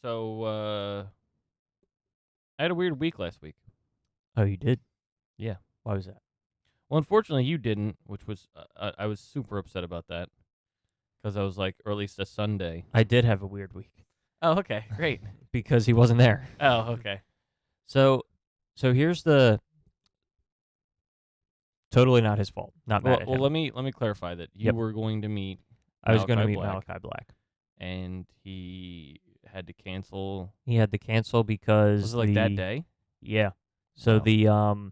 So, I had a weird week last week. Oh, you did? Yeah. Why was that? Well, unfortunately, you didn't, which was I was super upset about that because I was like, or at least a Sunday. I did have a weird week Oh, okay, great. because he wasn't there. Oh, okay. So here's the totally not his fault. Not mad at Well, him. let me clarify that you Yep. were going to meet I was going to Malachi meet Black, Malachi Black. and he had to cancel. He had to cancel because Was it like that day? Yeah. So Wow.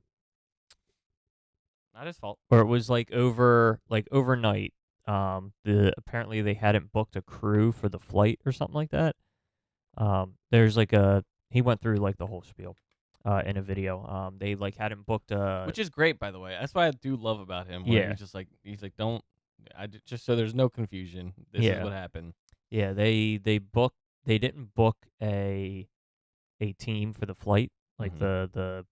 Not his fault. or it was like overnight. Apparently they hadn't booked a crew for the flight or something like that. There's like he went through like the whole spiel in a video. They like hadn't booked Which is great, by the way. That's what I do love about him. Where Yeah. he's like, don't. Just so there's no confusion. This is what happened. Yeah, they didn't book a team for the flight, like the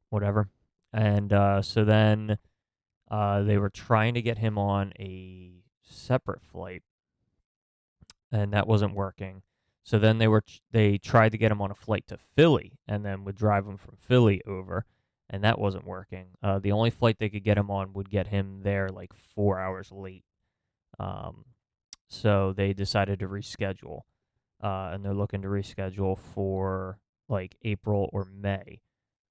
whatever. And so then they were trying to get him on a separate flight, and that wasn't working. So then they tried to get him on a flight to Philly, and then would drive him from Philly over, and that wasn't working. The only flight they could get him on would get him there like 4 hours late. So they decided to reschedule, and they're looking to reschedule for like April or May,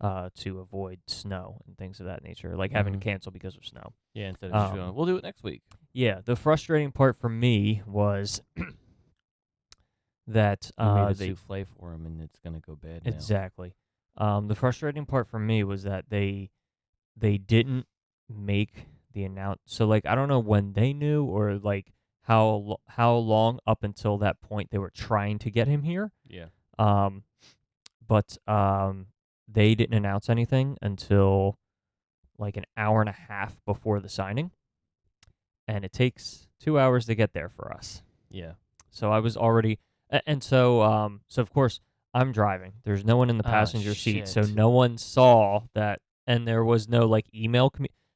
to avoid snow and things of that nature, like having to cancel because of snow. Yeah, instead of just going, we'll do it next week. Yeah, the frustrating part for me was that You made a they souffle for him, and it's gonna go bad now. exactly. The frustrating part for me was that they didn't make the announce. So like I don't know when they knew or like how long up until that point they were trying to get him here. Yeah. But they didn't announce anything until like an hour and a half before the signing, and it takes 2 hours to get there for us. Yeah. So I was already, and so of course I'm driving. There's no one in the passenger seat, so shit. no one saw that, and there was no like email.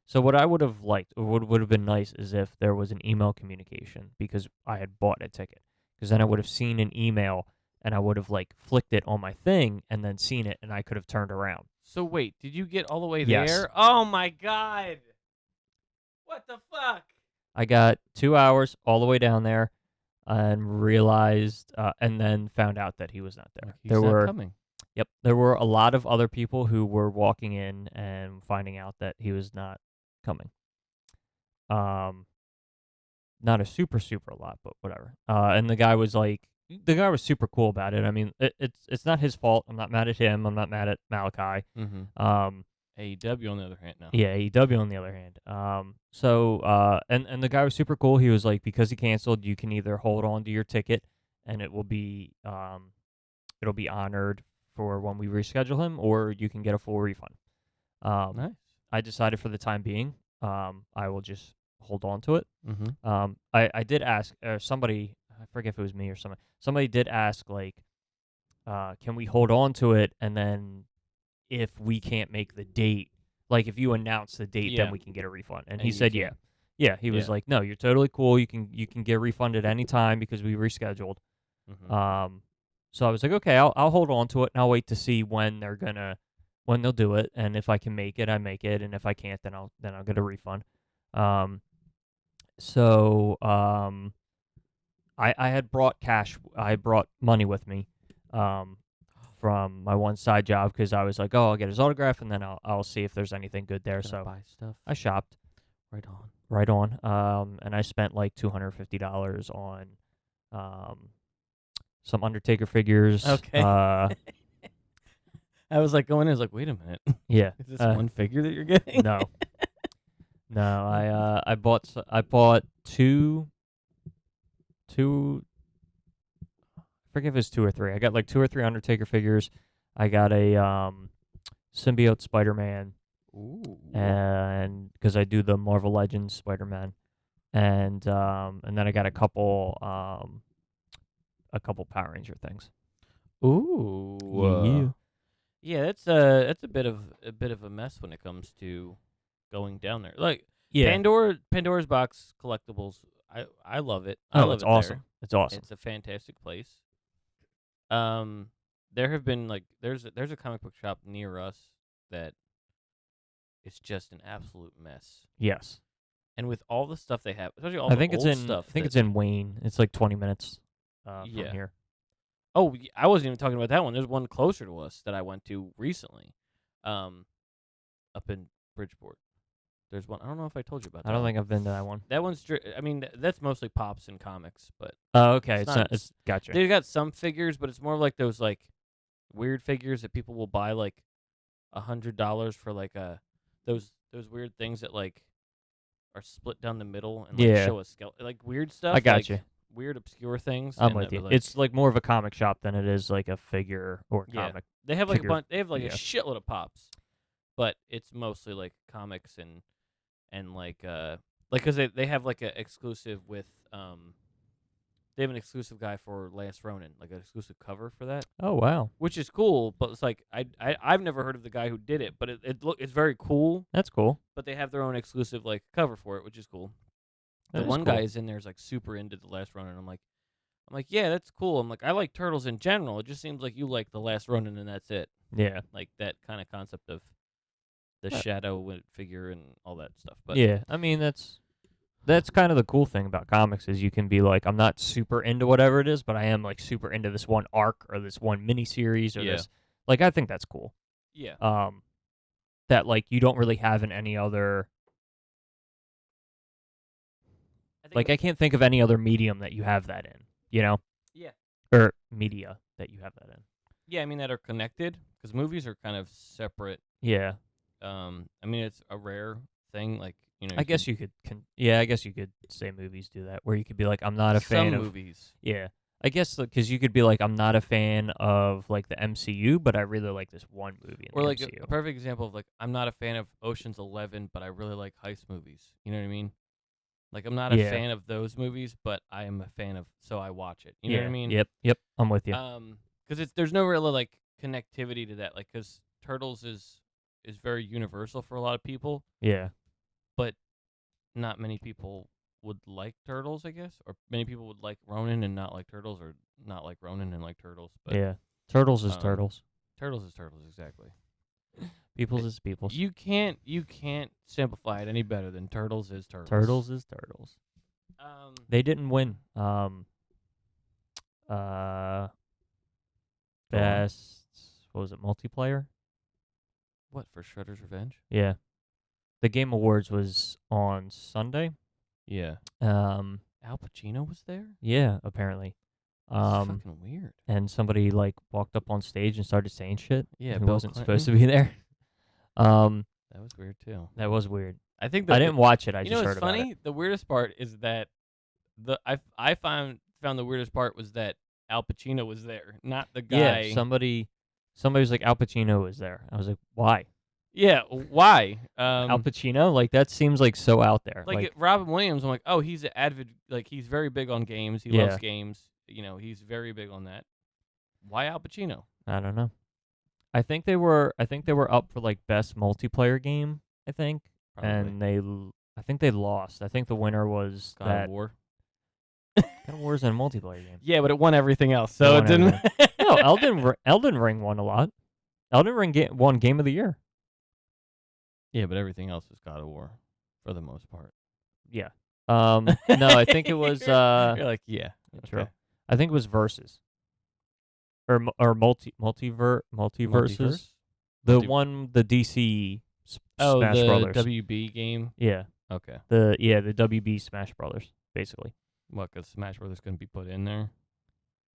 So what I would have liked, or would have been nice, is if there was an email communication because I had bought a ticket. Because then I would have seen an email and I would have like flicked it on my thing and then seen it, and I could have turned around. So wait, did you get all the way Yes. there? Oh my god! What the fuck? I got 2 hours all the way down there, and realized, and then found out that he was not there. He's not coming. Yep, there were a lot of other people who were walking in and finding out that he was not coming. Not a super lot, but whatever. And the guy was super cool about it. I mean, it's not his fault. I'm not mad at him. I'm not mad at Malachi. Mm-hmm. AEW on the other hand, now. Yeah, AEW on the other hand. And the guy was super cool. He was like, because he canceled, you can either hold on to your ticket, and it will be it'll be honored for when we reschedule him, or you can get a full refund. Nice. I decided for the time being, I will just hold on to it. Mm-hmm. I did ask somebody, I forget if it was me or somebody did ask, like, can we hold on to it, and then if we can't make the date, like if you announce the date, then we can get a refund. And he said, yeah. Yeah, he was like, no, you're totally cool. You can get refunded any time because we rescheduled. Mm-hmm. So I was like, okay, I'll hold on to it, and I'll wait to see when they'll do it, and if I can make it, I make it, and if I can't, then I'll get a refund. I had brought cash. I brought money with me, from my one side job, because I was like, oh, I'll get his autograph, and then I'll see if there's anything good there. So buy stuff. I shopped. Right on. And I spent like $250 on some Undertaker figures. Okay. I was like going in, I was like, wait a minute. Yeah. Is this one figure that you're getting? No. No, I bought two. I forget if it's 2 or 3. I got like 2 or 3 Undertaker figures. I got a symbiote Spider-Man. Ooh. And because I do the Marvel Legends Spider-Man, and then I got a couple Power Ranger things. Ooh. Yeah, that's a bit of a mess when it comes to going down there. Like, Pandora's Box Collectibles, I love it. I love it's it awesome. there. It's awesome. It's a fantastic place. There have been there's a comic book shop near us that is just an absolute mess. Yes. And with all the stuff they have, especially all I the think old stuff. I think it's in Wayne. It's like 20 minutes from here. Oh, I wasn't even talking about that one. There's one closer to us that I went to recently, up in Bridgeport. There's one. I don't know if I told you about that. I don't think I've been to that one. That one's. I mean, that's mostly pops and comics, but. Oh, okay. It's gotcha. They got some figures, but it's more like those weird figures that people will buy $100 for those weird things that are split down the middle and show a skeleton, weird stuff. I got you. Weird obscure things. I'm with you. It's more of a comic shop than it is like a figure or comic. They have a bunch. They have a shitload of pops, but it's mostly comics and because they have a exclusive with they have an exclusive guy for Last Ronin, an exclusive cover for that. Oh wow, which is cool, but it's I've never heard of the guy who did it, but it's very cool. That's cool. But they have their own exclusive cover for it, which is cool. The one guy is in there is super into the Last Ronin. I'm like, yeah, that's cool. I'm like, I like turtles in general. It just seems like you like the Last Ronin and that's it. Yeah, that kind of concept of the shadow figure and all that stuff. But yeah, I mean that's kind of the cool thing about comics is you can be like, I'm not super into whatever it is, but I am super into this one arc or this one miniseries or this. I think that's cool. Yeah. That you don't really have in any other. I can't think of any other medium that you have that in. You know. Yeah. Or media that you have that in. Yeah, I mean that are connected because movies are kind of separate. Yeah. I mean it's a rare thing. I guess you could say movies do that, where you could be like, I'm not a fan of movies. Yeah, I guess because you could be like, I'm not a fan of the MCU, but I really like this one movie. Or MCU. A perfect example of I'm not a fan of Ocean's 11, but I really like heist movies. You know what I mean? I'm not a fan of those movies, but I am a fan of, so I watch it. You know what I mean? Yep, I'm with you. Because there's no real connectivity to that, because Turtles is very universal for a lot of people. Yeah. But not many people would like Turtles, I guess, or many people would like Ronin and not like Turtles, or not like Ronin and like Turtles. But yeah, Turtles is Turtles. Turtles is Turtles, exactly. Peoples is Peoples. You can't simplify it any better than Turtles is Turtles. Turtles is Turtles. They didn't win. Best, what was it, multiplayer? What, for Shredder's Revenge? Yeah. The Game Awards was on Sunday. Yeah. Al Pacino was there? Yeah, apparently. That's fucking weird. And somebody walked up on stage and started saying shit. Yeah, who Bill wasn't Clinton. supposed to be there. That was weird too. That was weird. I think I didn't watch it. I just heard about it. You know what's funny? The weirdest part is that I found the weirdest part was that Al Pacino was there, not the guy. Yeah, somebody was like, Al Pacino was there. I was like, why? Yeah, why? Al Pacino? That seems so out there. Robin Williams, I'm like, oh, he's an avid, he's very big on games. He loves games. He's very big on that. Why Al Pacino? I don't know. I think they were up for best multiplayer game, I think. Probably. And I think they lost. I think the winner was God of War. God of War is a multiplayer game. Yeah, but it won everything else, so it didn't. No, Elden Ring won a lot. Elden Ring won Game of the Year. Yeah, but everything else was God of War, for the most part. Yeah. No, I think it was. You're like, yeah, true. Okay. I think it was Versus. Or multiverses. The DC Smash Brothers. The WB game. Yeah. Okay. The WB Smash Brothers, basically. What? Because Smash Brothers couldn't be put in there.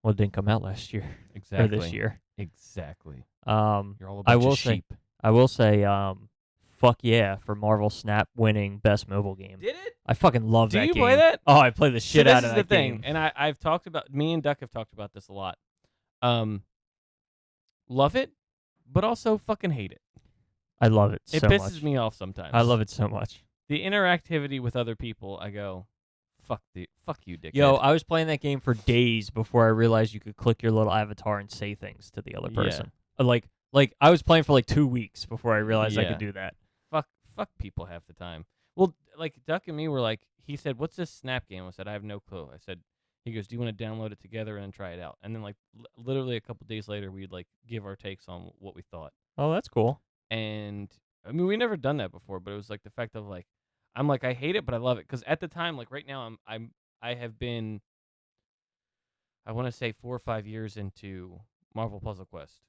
Well, it didn't come out last year. Exactly. Or this year. Exactly. You're all a bunch of sheep. I will say, fuck yeah for Marvel Snap winning Best Mobile Game. Did it? I fucking love that game. Do you play that? Oh, I play the shit out of that game. This is the thing, and I've talked about, me and Duck have talked about this a lot. Love it, but also fucking hate it. I love it so much. It pisses me off sometimes. I love it so much. The interactivity with other people, I go, fuck you, dickhead. Yo, I was playing that game for days before I realized you could click your little avatar and say things to the other person. Yeah. I was playing for 2 weeks before I realized I could do that. Fuck people half the time. Well, Duck and me were he said, what's this Snap game? I said, I have no clue. He goes, "Do you want to download it together and then try it out?" And then like literally a couple days later, we'd like give our takes on what we thought. Oh, that's cool. And I mean, we never done that before, but it was like the fact of like, I'm like, I hate it, but I love it because at the time, like right now, I have been, I want to say 4 or 5 years into Marvel Puzzle Quest,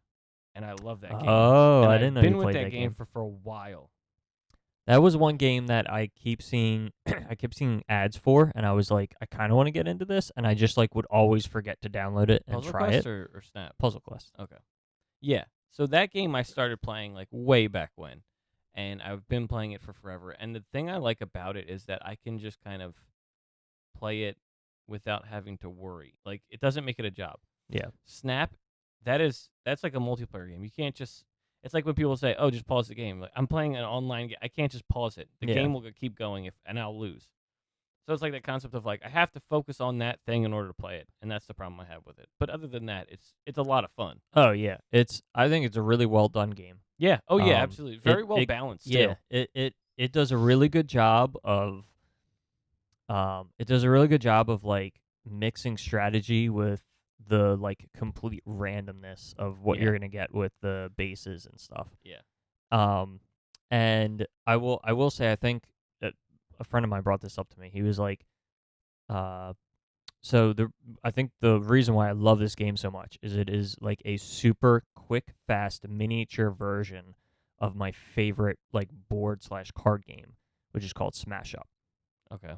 and I love that game. Oh, And I I've didn't know been you with played that that game game. for a while. That was one game that I keep seeing I kept seeing ads for, and I was like, I kind of want to get into this, and I just like would always forget to download it and Puzzle try Quest it. or Snap? Puzzle Quest. Okay. Yeah. So that game I started playing like way back when, and I've been playing it for forever. And the thing I like about it is that I can just kind of play it without having to worry. Like it doesn't make it a job. Yeah. Snap, that's like a multiplayer game. You can't just. It's like when people say, "Oh, just pause the game." Like I'm playing an online game. I can't just pause it. The Yeah. game will keep going and I'll lose. So it's like that concept of like I have to focus on that thing in order to play it, and that's the problem I have with it. But other than that, it's a lot of fun. Oh yeah. I think it's a really well done game. Yeah. Oh yeah, Um, absolutely. Very well it balanced yeah, too. it does a really good job of it does a really good job of like mixing strategy with the like complete randomness of what Yeah. you're gonna get with the bases and stuff. Yeah. And I will say I think that a friend of mine brought this up to me. He was like, so I think the reason why I love this game so much is it is like a super quick, fast miniature version of my favorite like board/card game, which is called Smash Up. Okay.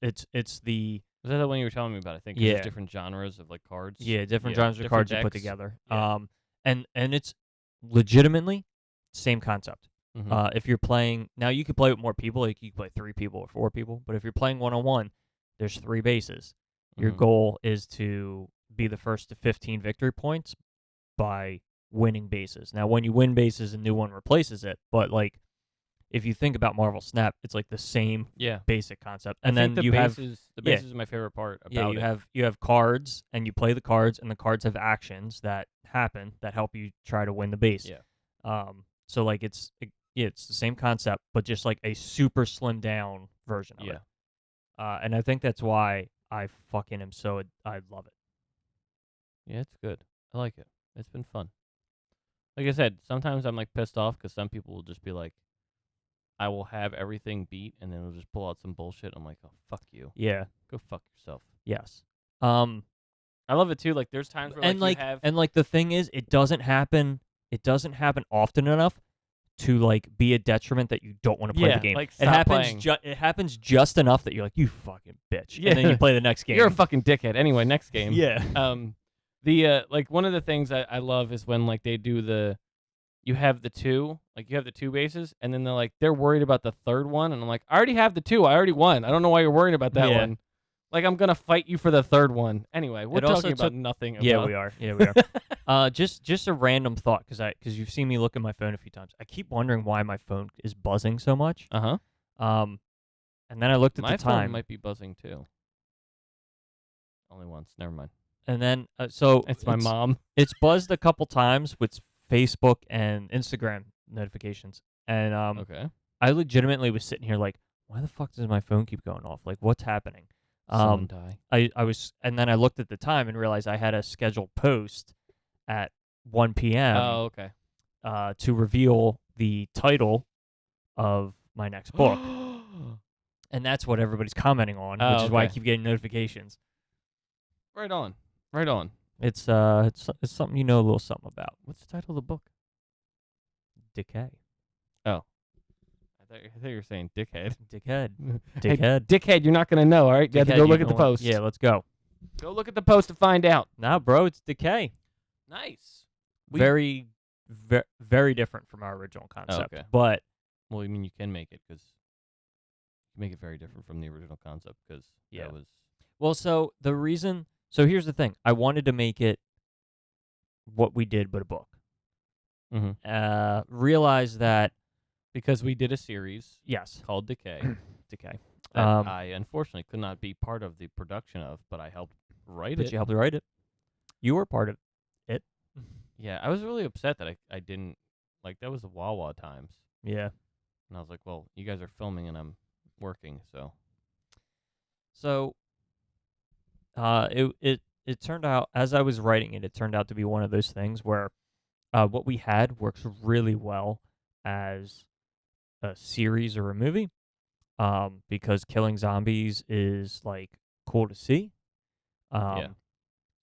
It's the Was that the one you were telling me about? I think 'cause Yeah. there's different genres of like cards. different Yeah, genres of different cards you put decks. together. Yeah. And it's legitimately same concept. Mhm. If you're playing now, you could play with more people. Like you could play 3 people or 4 people. But if you're playing 1-on-1, there's 3 bases. Your Mhm. goal is to be the first to 15 victory points by winning bases. Now, when you win bases, a new one replaces it. But like, if you think about Marvel Snap, it's like the same Yeah. basic concept. I And think then you have the yeah. bases is my favorite part Yeah, about it. you have cards, and you play the cards, and the cards have actions that happen that help you try to win the base. Yeah. So like it's the same concept, but just like a super slimmed down version of Yeah. it. And I think that's why I fucking am so I love it. Yeah, it's good. I like it. It's been fun. Like I said, sometimes I'm like pissed off because some people will just be like, I will have everything beat, and then they'll just pull out some bullshit. I'm like, oh fuck you, Yeah. go fuck yourself. Yes. Um. I love it too. Like there's times where And like like you have and like the thing is, it doesn't happen. It doesn't happen often enough to like be a detriment that you don't want to play Yeah, the game. like, It stop happens. playing. It happens just enough that you're like, you fucking bitch, Yeah. and then you play the next game. you're a fucking dickhead. Anyway, next game. Yeah. The like one of the things I love is when like they do you have the two bases, and then they're worried about the third one, and I'm like, I already have the two. I already won. I don't know why you're worried about that Yeah. one. Like I'm gonna fight you for the third one. Anyway, we're It also talking about took- nothing. Yeah, about... we are. Yeah, we are. Just a random thought, because you've seen me look at my phone a few times. I keep wondering why my phone is buzzing so much. Uh huh. And then I looked at My the time. phone might be buzzing too. Only once. Never mind. And then so It's my mom. It's buzzed a couple times with Facebook and Instagram notifications, and Okay. I legitimately was sitting here like, why the fuck does my phone keep going off? Like, what's happening? Someone die. I was, and then I looked at the time and realized I had a scheduled post at 1 p.m. Oh, okay. To reveal the title of my next book, and that's what everybody's commenting on, which is why I okay. keep getting notifications. Right on. Right on. It's something you know a little something about. What's the title of the book? Decay. Oh. I thought you were saying dickhead. Dickhead. Hey, Dickhead. dickhead, you're not going to know, all right? You have to Dickhead, go you look at the know what? post. Yeah, let's go. Go look at the post to find out. Nah, bro, it's Decay. Nice. Very different from our original concept. okay. But Well, I mean, you can make it because you make it very different from the original concept because Yeah. that was... well, so here's the thing. I wanted to make it what we did, but a book. Mm-hmm. Realize that Because we did a series yes, called Decay Decay. that I unfortunately could not be part of the production of, but I helped write But it. you helped write it. You were part of it. Yeah, I was really upset that I didn't... Like, that was the Wawa times. Yeah. And I was like, well, you guys are filming and I'm working, so... So It turned out, as I was writing it, it turned out to be one of those things where what we had works really well as a series or a movie, because killing zombies is like cool to see, Yeah. um,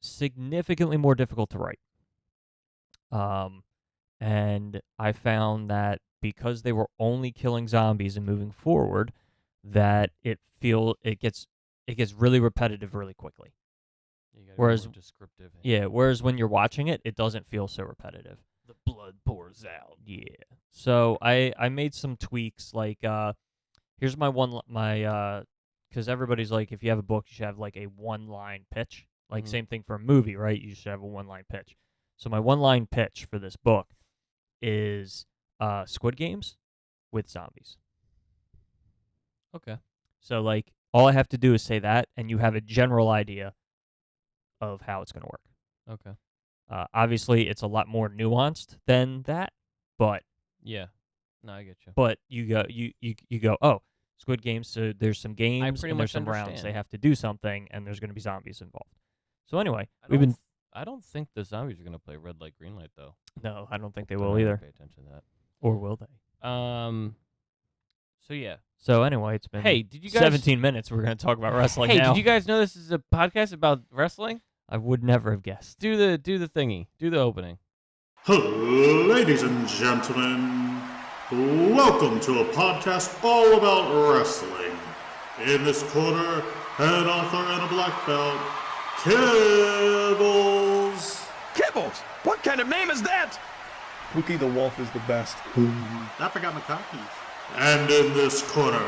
significantly more difficult to write. Um, and I found that because they were only killing zombies and moving forward, that it gets really repetitive really quickly. You gotta be Whereas more descriptive. yeah, whereas when you're watching it, it doesn't feel so repetitive. The blood pours out. Yeah. So I made some tweaks, like here's my because everybody's like, if you have a book, you should have like a one line pitch. Like Mhm. same thing for a movie, right? You should have a one line pitch. So my one line pitch for this book is Squid Games with zombies. Okay. So like all I have to do is say that, and you have a general idea of how it's going to work. Okay. Obviously, it's a lot more nuanced than that, but Yeah. No, I get you. you go, oh, Squid Games. So there's some games pretty and there's much some rounds. understand. They have to do something, and there's going to be zombies involved. So anyway, I don't think the zombies are gonna play red light, green light though. no, I don't think they Don't will really either, pay attention to or will they? that. So yeah. So anyway, it's been Hey, did you guys 17 minutes. We're going to talk about wrestling Hey, now. did you guys know this is a podcast about wrestling? I would never have guessed. Do the thingy. Do the opening. Ladies and gentlemen, welcome to a podcast all about wrestling. In this corner, an author and a black belt, Kibbles. Kibbles? What kind of name is that? Pookie the Wolf is the best. I forgot my cockies. And in this corner,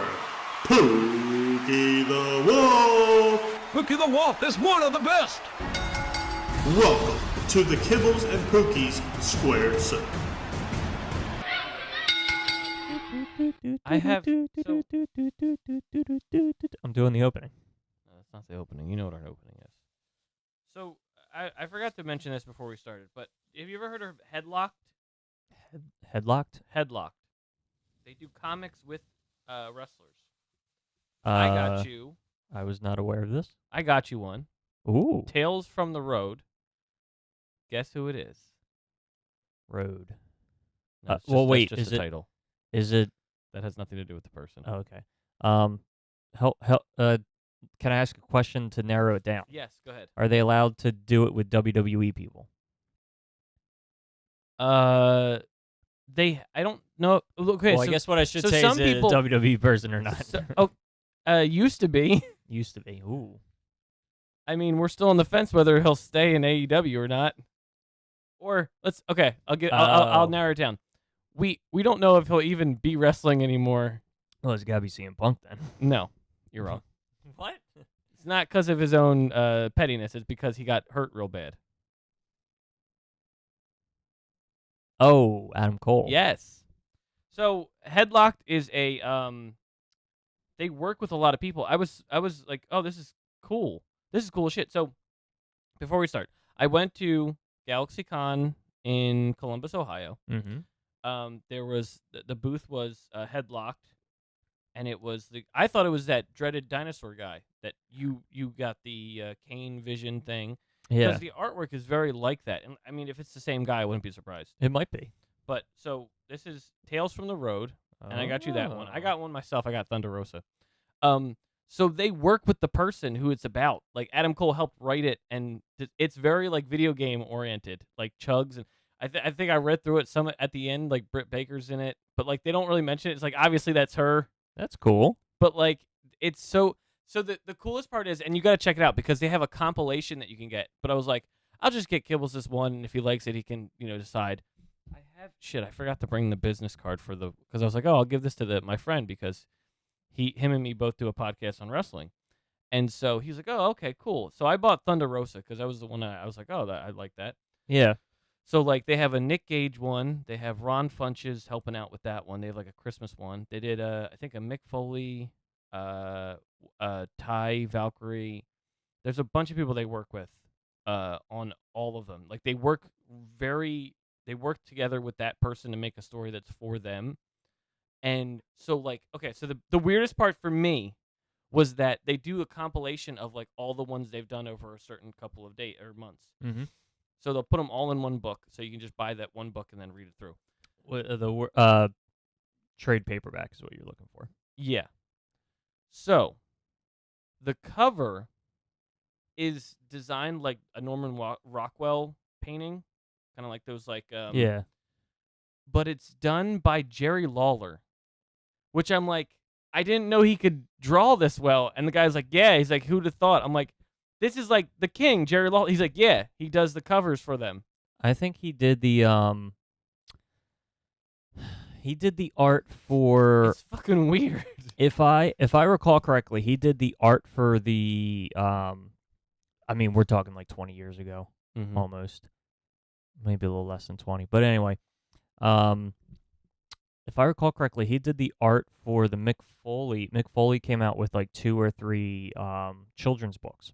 Pookie the Wolf. Pookie the Wolf is one of the best. Welcome to the Kibbles and Pookies Squared Circle. I have. So, I'm doing the opening. no, that's not the opening. You know what our opening is. So I forgot to mention this before we started, but have you ever heard of Headlocked? Headlocked? Headlocked. They do comics with wrestlers. I got you. I was not aware of this. I got you one. Ooh. Tales from the Road. Guess who it is? Road. No, it's well, just- wait, that's just is the it- title. Is it? That has nothing to do with the person. Oh, okay. Can I ask a question to narrow it down? Yes, go ahead. Are they allowed to do it with WWE people? I don't know. Okay, well, so I guess what I should so say some is people- a WWE person or not. Used to be. Used to be. Ooh. I mean, we're still on the fence whether he'll stay in AEW or not. Or I'll narrow it down. We don't know if he'll even be wrestling anymore. Well, it's gotta be CM Punk then. No, you're wrong. What? It's not because of his own pettiness. It's because he got hurt real bad. Oh, Adam Cole. Yes. So Headlocked is a they work with a lot of people. I was like, oh, this is cool. This is cool as shit. So before we start, I went to GalaxyCon in Columbus, Ohio. Mm-hmm. There was the booth was Headlocked, and it was I thought it was that dreaded dinosaur guy that you got the Kane Vision thing. Yeah. Because the artwork is very like that. And I mean, if it's the same guy, I wouldn't be surprised. It might be. But so this is Tales from the Road, and I got you that one. I got one myself. I got Thunder Rosa. So they work with the person who it's about. Like Adam Cole helped write it, and it's very like video game oriented, like Chugs. And I think I read through it some at the end, like Britt Baker's in it, but like they don't really mention it. It's like obviously that's her, That's cool. but like it's so. So the coolest part is, and you got to check it out because they have a compilation that you can get. But I was like, I'll just get Kibbles this one, and if he likes it, he can decide. I forgot to bring the business card because I was like, oh, I'll give this to my friend because him and me both do a podcast on wrestling, and so he's like, oh, okay, cool. So I bought Thunder Rosa because that was the one I was like, oh, I like that. Yeah. So like they have a Nick Gage one, they have Ron Funches helping out with that one. They have like a Christmas one. They did I think a Mick Foley, Ty Valkyrie. There's a bunch of people they work with on all of them. Like they work together with that person to make a story that's for them. And so like, okay, so the weirdest part for me was that they do a compilation of like all the ones they've done over a certain couple of days or months. Mm-hmm. So they'll put them all in one book, so you can just buy that one book and then read it through. The trade paperback is what you're looking for. Yeah. So the cover is designed like a Norman Rockwell painting, kind of like those like Yeah. but it's done by Jerry Lawler, which I'm like, I didn't know he could draw this well. And the guy's like, yeah. He's like, who'd have thought? I'm like, this is like the king, Jerry Lawler. He's like, yeah, he does the covers for them. I think he did the art for, It's fucking weird. if I recall correctly, he did the art for the I mean, we're talking like 20 years ago, Mhm. almost. Maybe a little less than 20. But anyway, if I recall correctly, he did the art for the Mick Foley. Mick Foley came out with like 2 or 3 children's books.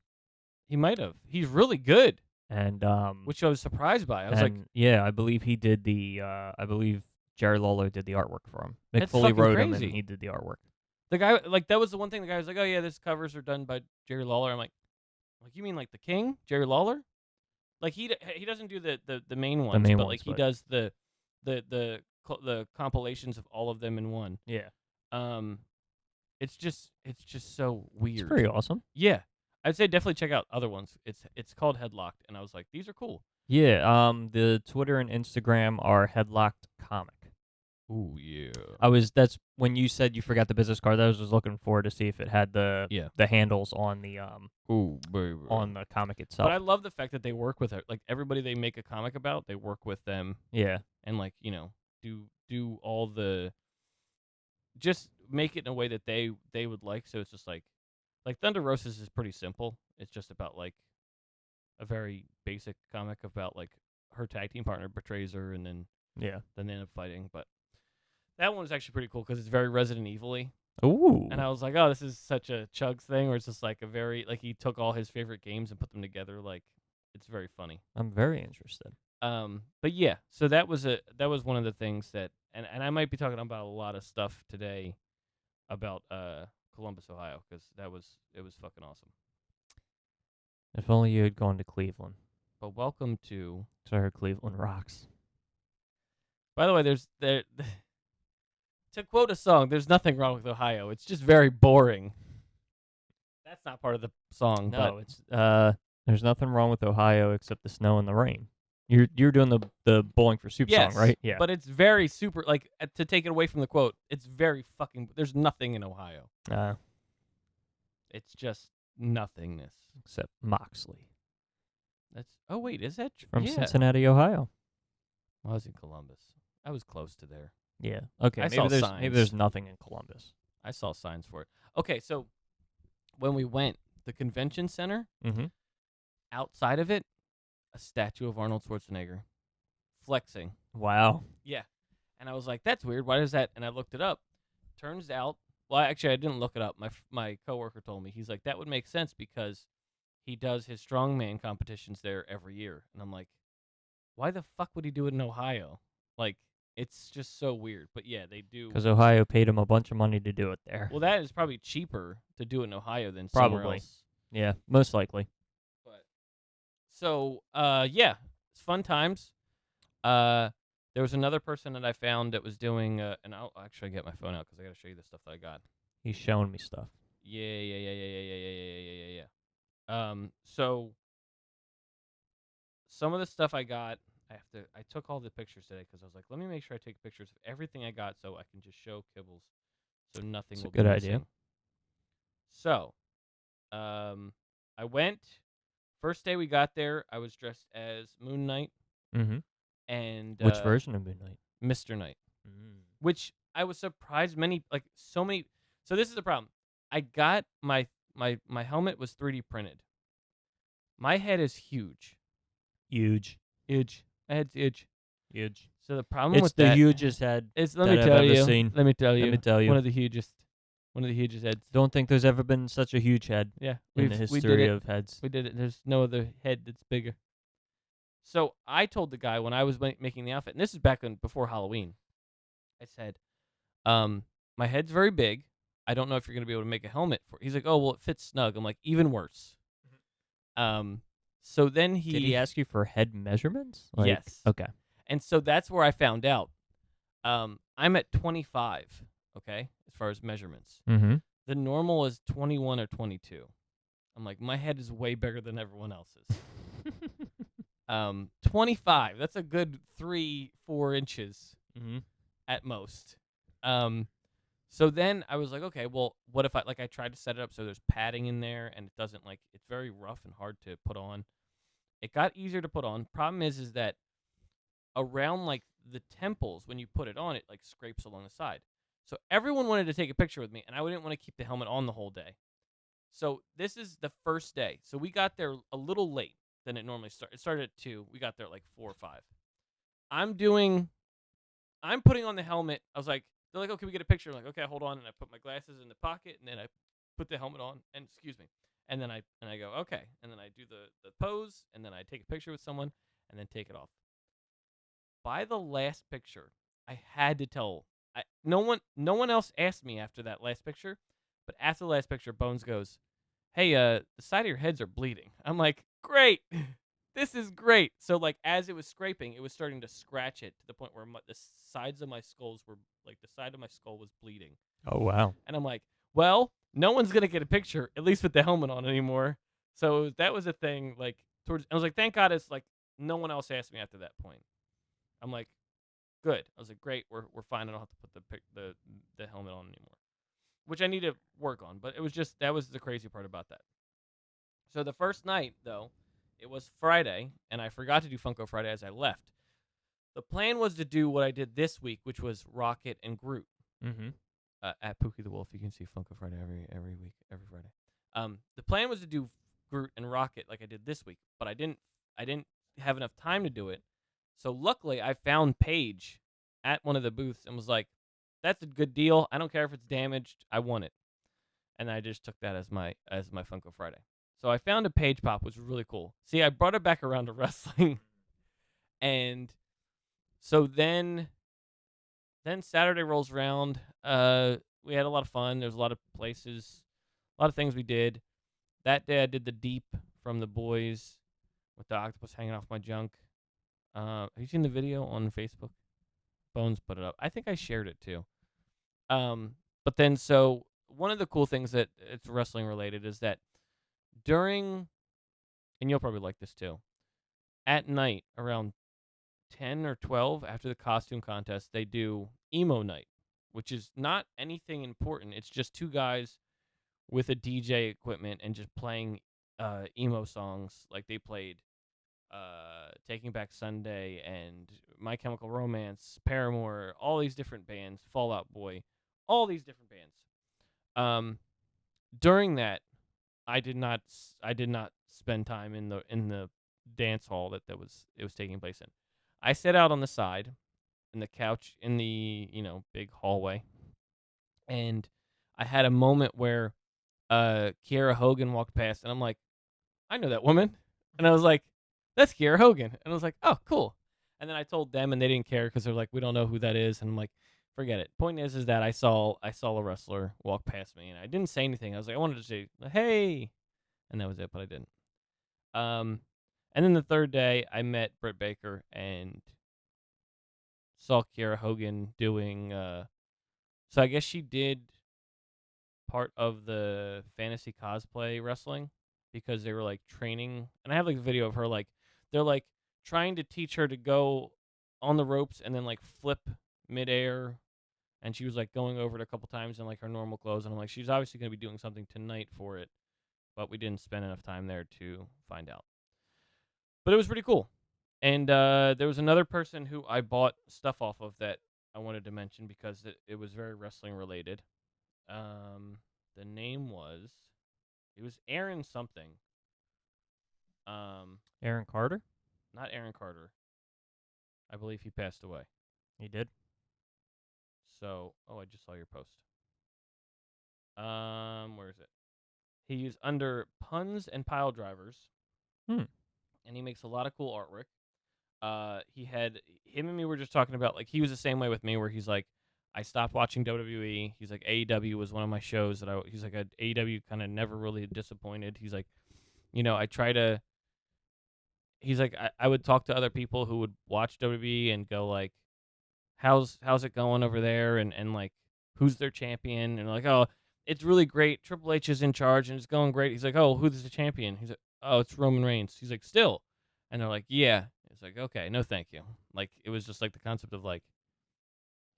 He might have. He's really good, And which I was surprised by. I was like, yeah, I believe he did the I believe Jerry Lawler did the artwork for him. Mick That's Foley fucking wrote him crazy. and he did the artwork. the guy, like, that was the one thing the guy was like, oh, yeah, this covers are done by Jerry Lawler. I'm like, you mean like the king, Jerry Lawler? Like, he doesn't do the main ones, main but ones, like he but- does the compilations of all of them in one. Yeah. It's just so weird. It's pretty awesome. Yeah, I'd say definitely check out other ones. It's called Headlocked, and I was like, these are cool. Yeah, the Twitter and Instagram are Headlocked Comic. Ooh, yeah. That's when you said you forgot the business card. I was just looking for to see if it had the Yeah. the handles on the Ooh, baby. on the comic itself. But I love the fact that they work with it. Like, everybody they make a comic about, they work with them yeah. and, like, do all the, just make it in a way that they would like. So it's just like Thunder Roses is pretty simple. It's just about like a very basic comic about like her tag team partner betrays her, and then Yeah. they end up fighting. But that one was actually pretty cool because it's very Resident Evil-y. Ooh. And I was like, oh, this is such a Chugs thing, where it's just like a very, like, he took all his favorite games and put them together. Like, it's very funny. I'm very interested. But yeah, so that was one of the things that, and I might be talking about a lot of stuff today about Columbus, Ohio, because it was fucking awesome. If only you had gone to Cleveland. But welcome to, So I heard Cleveland rocks. by the way, to quote a song, there's nothing wrong with Ohio. It's just very boring. That's not part of the song. No, but it's there's nothing wrong with Ohio except the snow and the rain. You're doing the Bowling for Soup yes, song, right? Yeah. But it's very super, like, to take it away from the quote, it's very fucking, there's nothing in Ohio. It's just nothingness. Except Moxley Oh, wait, is that from yeah. Cincinnati, Ohio. I was in Columbus. I was close to there. Yeah. Okay. I maybe saw there's signs. nothing in Columbus. I saw signs for it. Okay, so when we went, the convention center, Mm-hmm. outside of it, a statue of Arnold Schwarzenegger flexing. Wow. Yeah. And I was like, that's weird. Why does that? And I looked it up. Turns out, well, actually, I didn't look it up. My coworker told me. He's like, that would make sense because he does his strongman competitions there every year. And I'm like, why the fuck would he do it in Ohio? Like, it's just so weird. But yeah, they do. Because Ohio paid him a bunch of money to do it there. Well, that is probably cheaper to do it in Ohio than somewhere Probably. else. Yeah, most likely. But so, yeah, it's fun times. There was another person that I found that was doing, and I'll actually get my phone out because I got to show you the stuff that I got. He's showing me stuff. Yeah. So some of the stuff I got, I took all the pictures today because I was like, let me make sure I take pictures of everything I got so I can just show Kibbles, so nothing That's a will good be idea. missing. So, I went. First day we got there, I was dressed as Moon Knight Mm-hmm. and Which version of Midnight? Mr. Knight, which I was surprised so many. So this is the problem. I got my helmet was 3D printed. My head is huge. Huge. My head's huge. Huge. So the problem It's with the that hugest head is, that I've ever seen. Let me tell you. Let me tell you. One of the hugest heads. Don't think there's ever been such a huge head Yeah, in the we did history it. of heads. We did it. There's no other head that's bigger. So I told the guy when I was making the outfit, and this is before Halloween. I said, my head's very big. I don't know if you're going to be able to make a helmet for it. He's like, oh, well, it fits snug. I'm like, even worse. So then Did he ask you for head measurements? Yes. Okay. And so that's where I found out. I'm at 25, okay, as far as measurements. Mm-hmm. The normal is 21 or 22. I'm like, my head is way bigger than everyone else's. 25. That's a good 3-4 inches Mm-hmm. at most. So then I was like, okay, well, what if I tried to set it up so there's padding in there and it doesn't it's very rough and hard to put on. It got easier to put on. Problem is that around the temples when you put it on, it scrapes along the side. So everyone wanted to take a picture with me, and I didn't want to keep the helmet on the whole day. So this is the first day. So we got there a little late than it normally starts. It started at 2. We got there at 4 or 5. I'm putting on the helmet. I was like, they're like, oh, can we get a picture? I'm like, okay, hold on. And I put my glasses in the pocket, and then I put the helmet on, and excuse me. And then I go, okay. And then I do the pose, and then I take a picture with someone, and then take it off. By the last picture, I had to tell. No one else asked me after that last picture, but after the last picture, Bones goes, hey, the side of your heads are bleeding. I'm like, great. This is great. So as it was scraping, it was starting to scratch it to the point where the sides of my skulls were the side of my skull was bleeding. Oh, wow. And I'm like, well, no one's gonna get a picture, at least with the helmet on anymore. So that was a thing. I was like, thank God it's no one else asked me after that point. I'm like, good. I was like, great. We're fine. I don't have to put the helmet on anymore, which I need to work on. But it was that was the crazy part about that. So the first night though, it was Friday, and I forgot to do Funko Friday as I left. The plan was to do what I did this week, which was Rocket and Groot. Mm-hmm. At Pookie the Wolf, you can see Funko Friday every week, every Friday. The plan was to do Groot and Rocket like I did this week, but I didn't have enough time to do it. So luckily, I found Paige at one of the booths and was like, "That's a good deal. I don't care if it's damaged. I want it." And I just took that as my Funko Friday. So I found a Paige pop, which was really cool. See, I brought it back around to wrestling, and so then Saturday rolls around. We had a lot of fun. There's a lot of places, a lot of things we did. That day I did the Deep from The Boys with the octopus hanging off my junk. Have you seen the video on Facebook? Bones put it up. I think I shared it too. But then so one of the cool things that it's wrestling related is that during, and you'll probably like this too, at night around 10 or 12 after the costume contest, they do emo night, which is not anything important. It's just two guys with a DJ equipment and just playing emo songs. Like they played Taking Back Sunday and My Chemical Romance, Paramore, all these different bands, Fall Out Boy, all these different bands. During that, I did not spend time in the dance hall that it was taking place in. I sat out on the side in the couch in the, big hallway. And I had a moment where Kiera Hogan walked past, and I'm like, I know that woman. And I was like, that's Kiera Hogan. And I was like, oh, cool. And then I told them, and they didn't care because they're like, we don't know who that is. And I'm like, forget it. Point is that I saw a wrestler walk past me, and I didn't say anything. I was like, I wanted to say, hey, and that was it, but I didn't. And then the third day, I met Britt Baker and saw Kiera Hogan doing. So I guess she did part of the fantasy cosplay wrestling because they were training, and I have a video of her they're trying to teach her to go on the ropes and then flip midair, and she was going over it a couple times in her normal clothes, and I'm like, she's obviously going to be doing something tonight for it, but we didn't spend enough time there to find out. But it was pretty cool. And there was another person who I bought stuff off of that I wanted to mention because it was very wrestling related. The name was, it was Aaron something. Aaron Carter? Not Aaron Carter. I believe he passed away. He did? So, I just saw your post. Where is it? He's under Puns and Pile Drivers. And he makes a lot of cool artwork. Him and me were just talking about, he was the same way with me where he's like, I stopped watching WWE. He's like, AEW was one of my shows that he's like, AEW kind of never really disappointed. He's like, I try to, he's like, I would talk to other people who would watch WWE and go like, how's it going over there? And like, who's their champion? And like, oh, it's really great. Triple H is in charge and it's going great. He's like, oh, who's the champion? He's like, oh, it's Roman Reigns. He's like, still. And they're like, yeah. It's like, okay, no thank you. Like, it was just like the concept of like,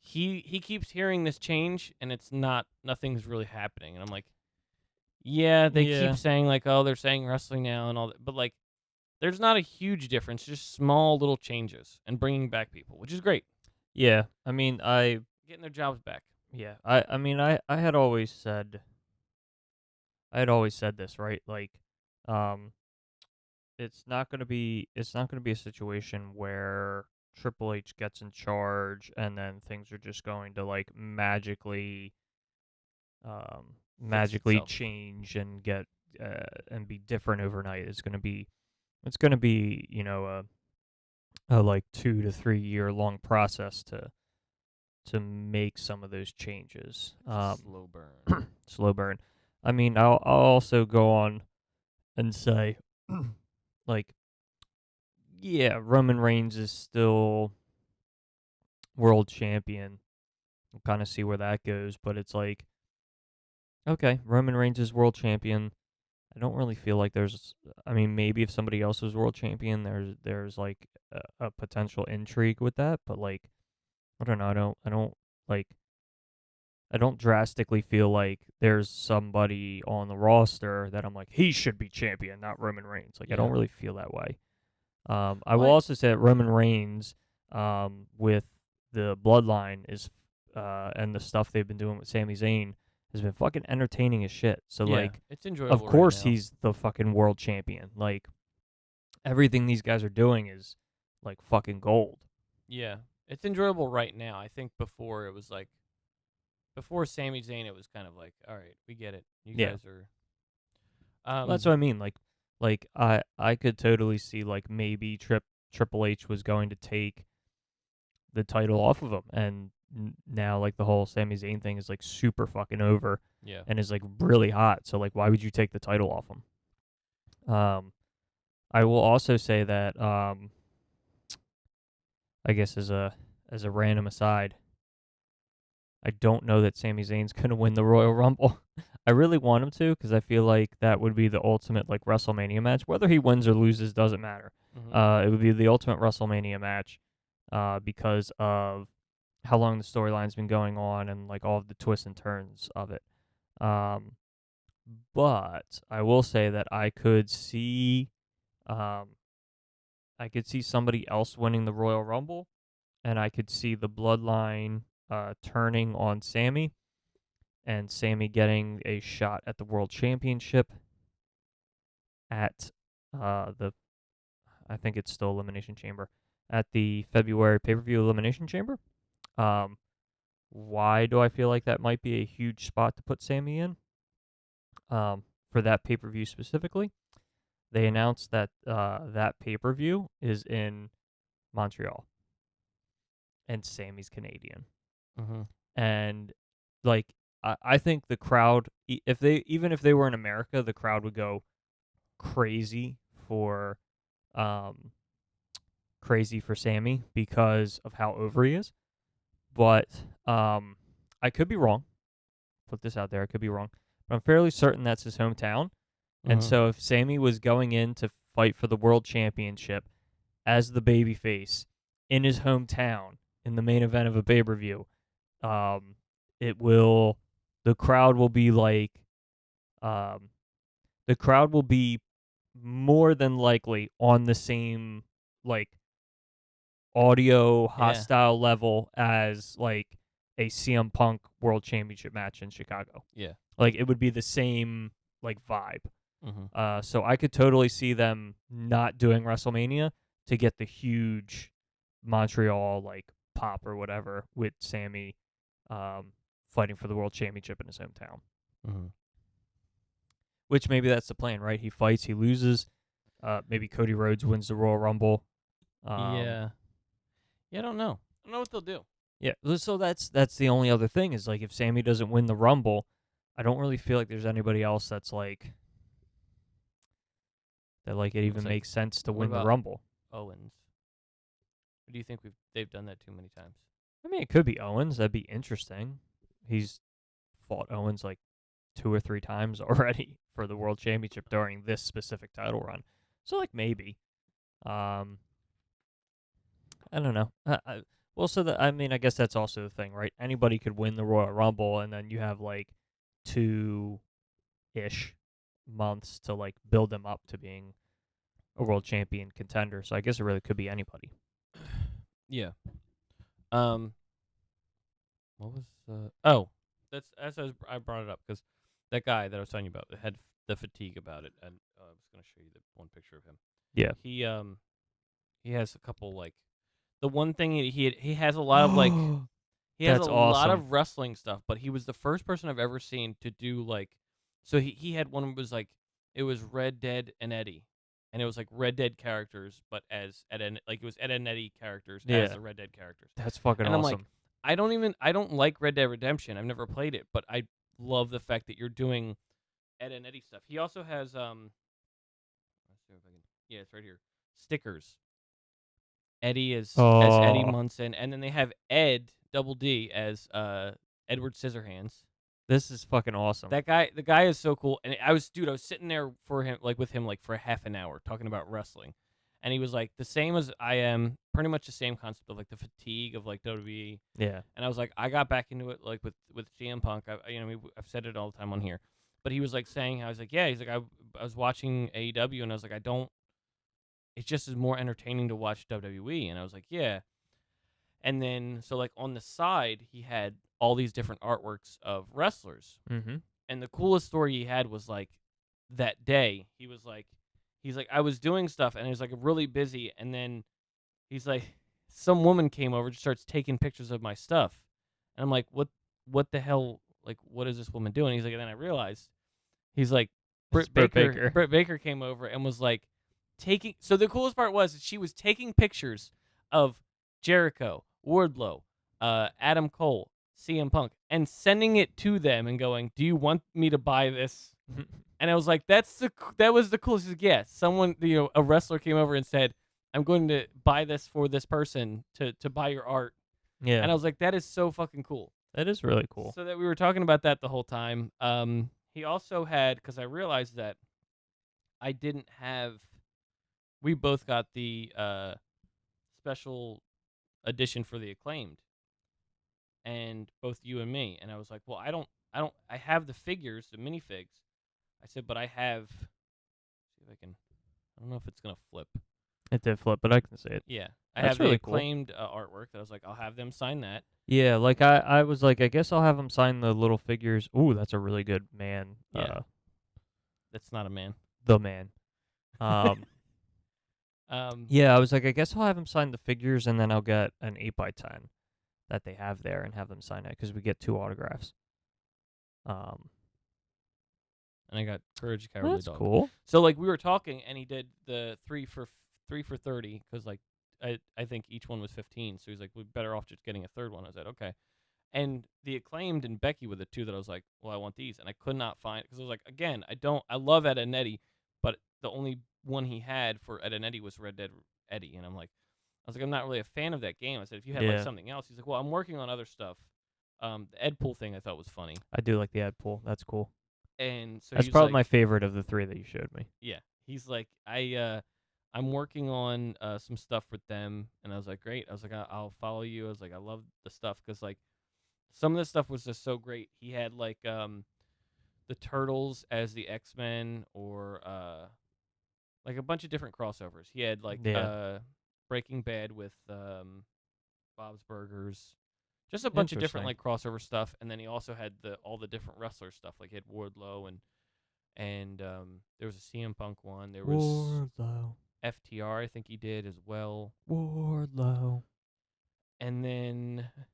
he keeps hearing this change and nothing's really happening. And I'm like, yeah, they keep saying like, oh, they're saying wrestling now and all that. But like, there's not a huge difference, just small little changes and bringing back people, which is great. Yeah, I mean, Getting their jobs back. yeah, I mean, I had always said, this, right? Like, um, it's not gonna be a situation where Triple H gets in charge and then things are just going to like magically itself. change and get and be different overnight. It's gonna be a like 2 to 3 year long process to make some of those changes. Slow burn. Slow burn. I mean, I'll also go on and say, like, yeah, Roman Reigns is still world champion. We'll kind of see where that goes, but it's like, okay, Roman Reigns is world champion. I don't really feel like I mean, maybe if somebody else was world champion, there's like a potential intrigue with that, but like, I don't know. I don't drastically feel like there's somebody on the roster that I'm like, he should be champion, not Roman Reigns. Like, I don't really feel that way. I will also say that Roman Reigns, with the bloodline and the stuff they've been doing with Sami Zayn has been fucking entertaining as shit. So like, it's enjoyable. of course right now. he's the fucking world champion. Like, everything these guys are doing is like fucking gold. Yeah, it's enjoyable right now. I think before it was like, before Sami Zayn, it was kind of like, all right, we get it. You guys are. Well, that's what I mean. Like I could totally see like maybe Triple H was going to take the title off of him, and now like the whole Sami Zayn thing is like super fucking over. Yeah. And is like really hot. So like, why would you take the title off him? I will also say that I guess as a random aside, I don't know that Sami Zayn's going to win the Royal Rumble. I really want him to because I feel like that would be the ultimate like WrestleMania match. Whether he wins or loses doesn't matter. Mm-hmm. It would be the ultimate WrestleMania match because of how long the storyline's been going on and like all of the twists and turns of it. But I will say that I could see somebody else winning the Royal Rumble, and I could see the bloodline turning on Sami, and Sami getting a shot at the World Championship at I think it's still Elimination Chamber, at the February pay-per-view Elimination Chamber. Why do I feel like that might be a huge spot to put Sami in? For that pay-per-view specifically, they announced that that pay-per-view is in Montreal, and Sami's Canadian. Mm-hmm. And like, I think the crowd, if they were in America, the crowd would go crazy for Sami because of how over he is. But I could be wrong. Put this out there, I could be wrong. But I'm fairly certain that's his hometown. And so if Sami was going in to fight for the world championship as the babyface in his hometown in the main event of a pay-per-view, the crowd will be like, the crowd will be more than likely on the same like audio hostile level as like a CM Punk World Championship match in Chicago. Yeah. Like, it would be the same like vibe. Mm-hmm. So I could totally see them not doing WrestleMania to get the huge Montreal like pop or whatever with Sami fighting for the World Championship in his hometown. Mm-hmm. Which maybe that's the plan, right? He fights, he loses. Maybe Cody Rhodes wins the Royal Rumble. Yeah, I don't know. I don't know what they'll do. Yeah, so that's the only other thing is like if Sammy doesn't win the Rumble, I don't really feel like there's anybody else that's like that like it even like, makes sense to what win the about Rumble. Owens? Or do you think they've done that too many times? I mean, it could be Owens. That'd be interesting. He's fought Owens like 2 or 3 times already for the World Championship during this specific title run. So like maybe. I don't know. Well, so I mean, I guess that's also the thing, right? Anybody could win the Royal Rumble, and then you have like 2-ish months to like build them up to being a world champion contender. So I guess it really could be anybody. Yeah. What was oh, I brought it up because that guy that I was telling you about had the fatigue about it, and I was gonna show you the one picture of him. Yeah. He has a couple like the one thing he has a lot of like he has That's a lot awesome. of wrestling stuff, but he was the first person I've ever seen to do like so he had one that was like it was Red Dead and Eddie. And it was like Red Dead characters, but as Ed and like it was Ed and Eddie characters as Yeah. the Red Dead characters. That's fucking And I'm like, awesome. I don't like Red Dead Redemption. I've never played it, but I love the fact that you're doing Ed and Eddie stuff. He also has let's see if I can, yeah, it's right here. Stickers. Eddie as Eddie Oh, Munson, and then they have Ed Double D as Edward Scissorhands. this is fucking awesome. The guy is so cool. And I was sitting there for him like with him like for half an hour talking about wrestling. And he was like the same as I am, pretty much the same concept of like the fatigue of like WWE. Yeah. And I was like, I got back into it like with CM Punk. I've said it all the time on here. But he was like saying, I was like, yeah. He's like, I was watching AEW, and I was like, I don't. It just is more entertaining to watch WWE. And I was like, yeah. And then so like on the side, he had all these different artworks of wrestlers. Mm-hmm. And the coolest story he had was like that day. He's like, I was doing stuff, and he was like really busy, and then he's like, some woman came over, just starts taking pictures of my stuff, and I'm like, what the hell? Like, what is this woman doing? He's like, and then I realized, he's like, It's Britt Baker. Britt Baker came over and was like taking. So the coolest part was that she was taking pictures of Jericho, Wardlow, Adam Cole, CM Punk, and sending it to them and going, "Do you want me to buy this?" And I was like, that was the coolest. He's like, yeah, someone, a wrestler came over and said, I'm going to buy this for this person to buy your art. Yeah. And I was like, that is so fucking cool. That is really cool. So that we were talking about that the whole time. He also had, because I realized that I didn't have, we both got the special edition for the Acclaimed. And both you and me. And I was like, well, I have the figures, the minifigs. I said, but I have, see if I can, I don't know if it's going to flip. It did flip, but I can see it. Yeah. I That's have the really cool. Acclaimed artwork that I was like, I'll have them sign that. Yeah, like I was like, I guess I'll have him sign the little figures. Ooh, that's a really good man. Yeah. That's not a man. The man. Yeah, I was like, I guess I'll have him sign the figures, and then I'll get an 8x10 that they have there and have them sign it because we get 2 autographs. And I got Courage the Cowardly That's Dog. cool. So like we were talking, and he did the 3 for 30 because like I think each one was 15. So he's like, we're better off just getting a third one. I said, okay. And the Acclaimed and Becky were the 2 that I was like, well, I want these, and I could not find, because I was like, again, I love Ed and Eddie, but the only one he had for Ed and Eddie was Red Dead Eddie, and I was like, I'm not really a fan of that game. I said, if you had like something else, he's like, well, I'm working on other stuff. The Ed Pool thing I thought was funny. I do like the Ed Pool. That's cool. And so that's he's probably like, my favorite of the 3 that you showed me. Yeah, he's like, I'm working on some stuff with them, and I was like, great. I was like, I'll follow you. I was like, I love the stuff because like some of the stuff was just so great. He had like the Turtles as the X-Men, or like a bunch of different crossovers. He had like Breaking Bad with Bob's Burgers. Just a bunch of different like crossover stuff, and then he also had all the different wrestler stuff. Like he had Wardlow and there was a CM Punk one. There was Wardlow. FTR, I think he did as well. Wardlow. And then I'm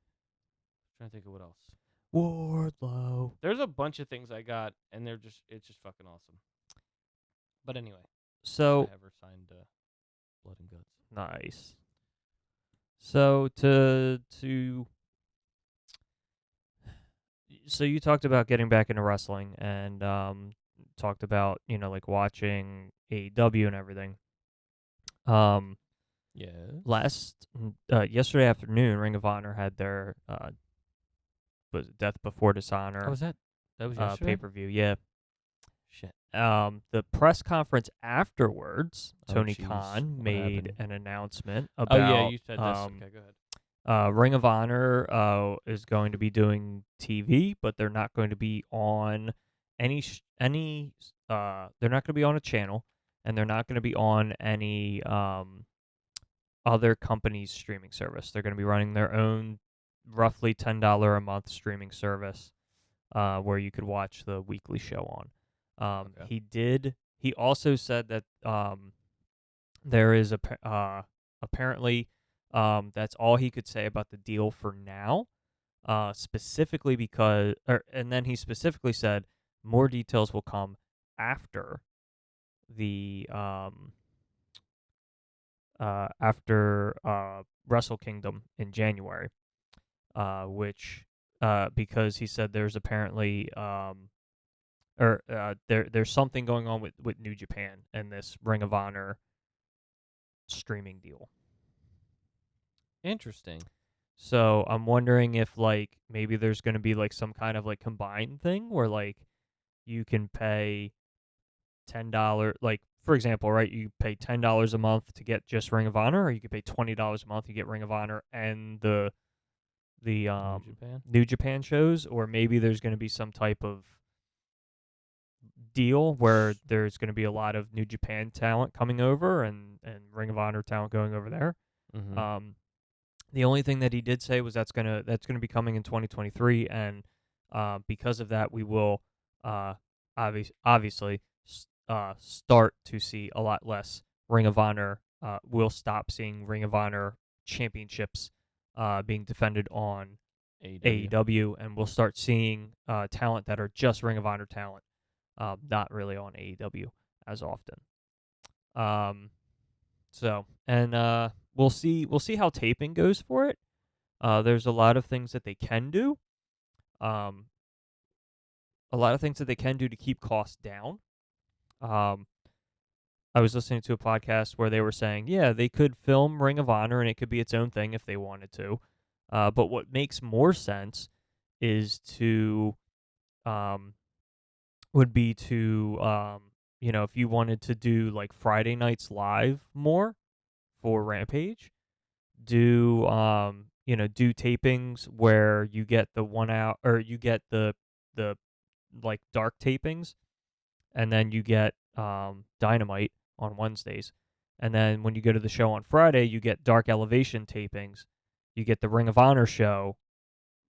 trying to think of what else. Wardlow. There's a bunch of things I got, and it's just fucking awesome. But anyway, so I have her signed Blood and Guts. Nice. So to so you talked about getting back into wrestling and talked about like watching AEW and everything. Yes. Yesterday afternoon, Ring of Honor had their was it Death Before Dishonor Oh, was that was yesterday? pay-per-view. Yeah. Shit. The press conference afterwards, Oh, Tony jeez. Khan What made happened? an announcement Oh yeah, about you said this. Okay, go ahead. Ring of Honor is going to be doing TV, but they're not going to be on they're not going to be on a channel, and they're not going to be on any other company's streaming service. They're going to be running their own roughly $10 a month streaming service where you could watch the weekly show on. Okay. He also said that there is apparently that's all he could say about the deal for now. Specifically and then he specifically said more details will come after the Wrestle Kingdom in January, which because he said there's apparently there's something going on with New Japan and this Ring of Honor streaming deal. Interesting. So I'm wondering if like maybe there's going to be like some kind of like combined thing where like you can pay $10, like for example, right? You pay $10 a month to get just Ring of Honor, or you could pay $20 a month to get Ring of Honor and the Japan? New Japan shows, or maybe there's going to be some type of deal where there's going to be a lot of New Japan talent coming over and Ring of Honor talent going over there. Mm-hmm. The only thing that he did say was that's gonna be coming in 2023, and because of that, we will obviously start to see a lot less Ring of Honor. We'll stop seeing Ring of Honor championships being defended on AEW, and we'll start seeing talent that are just Ring of Honor talent, not really on AEW as often. So, and we'll see how taping goes for it. There's a lot of things that they can do. A lot of things that they can do to keep costs down. I was listening to a podcast where they were saying, yeah, they could film Ring of Honor and it could be its own thing if they wanted to. But what makes more sense is to would be to if you wanted to do like Friday nights live more for Rampage, do do tapings where you get the 1 hour, or you get the like dark tapings, and then you get Dynamite on Wednesdays, and then when you go to the show on Friday you get Dark Elevation tapings. You get the Ring of Honor show,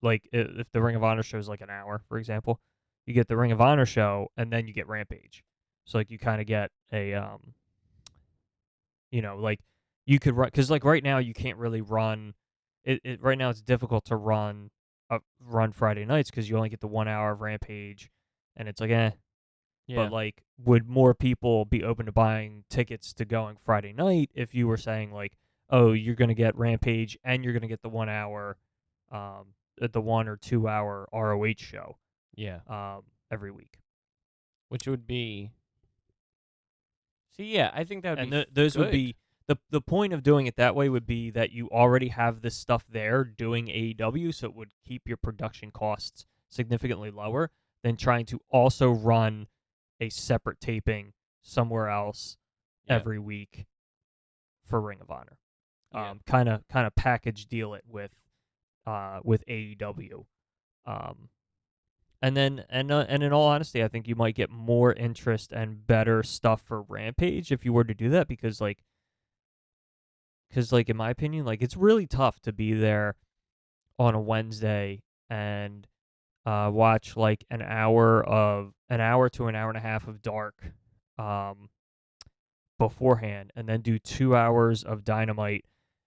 like if the Ring of Honor show is like an hour, for example, you get the Ring of Honor show and then you get Rampage. So like you kind of get a like you could run, because like right now you can't really run it right now. It's difficult to run Friday nights because you only get the 1 hour of Rampage, and it's like Yeah. But like, would more people be open to buying tickets to going Friday night if you were saying like, oh, you're gonna get Rampage and you're gonna get the 1 hour the 1 or 2 hour ROH show Yeah. every week? Which would be. See, yeah, I think that would And be. those would good. be the point of doing it that way would be that you already have this stuff there doing AEW, so it would keep your production costs significantly lower than trying to also run a separate taping somewhere else every week for Ring of Honor. Yeah. Kind of package deal it with AEW. And in all honesty, I think you might get more interest and better stuff for Rampage if you were to do that, because in my opinion, like it's really tough to be there on a Wednesday and watch like an hour to an hour and a half of Dark beforehand, and then do 2 hours of Dynamite,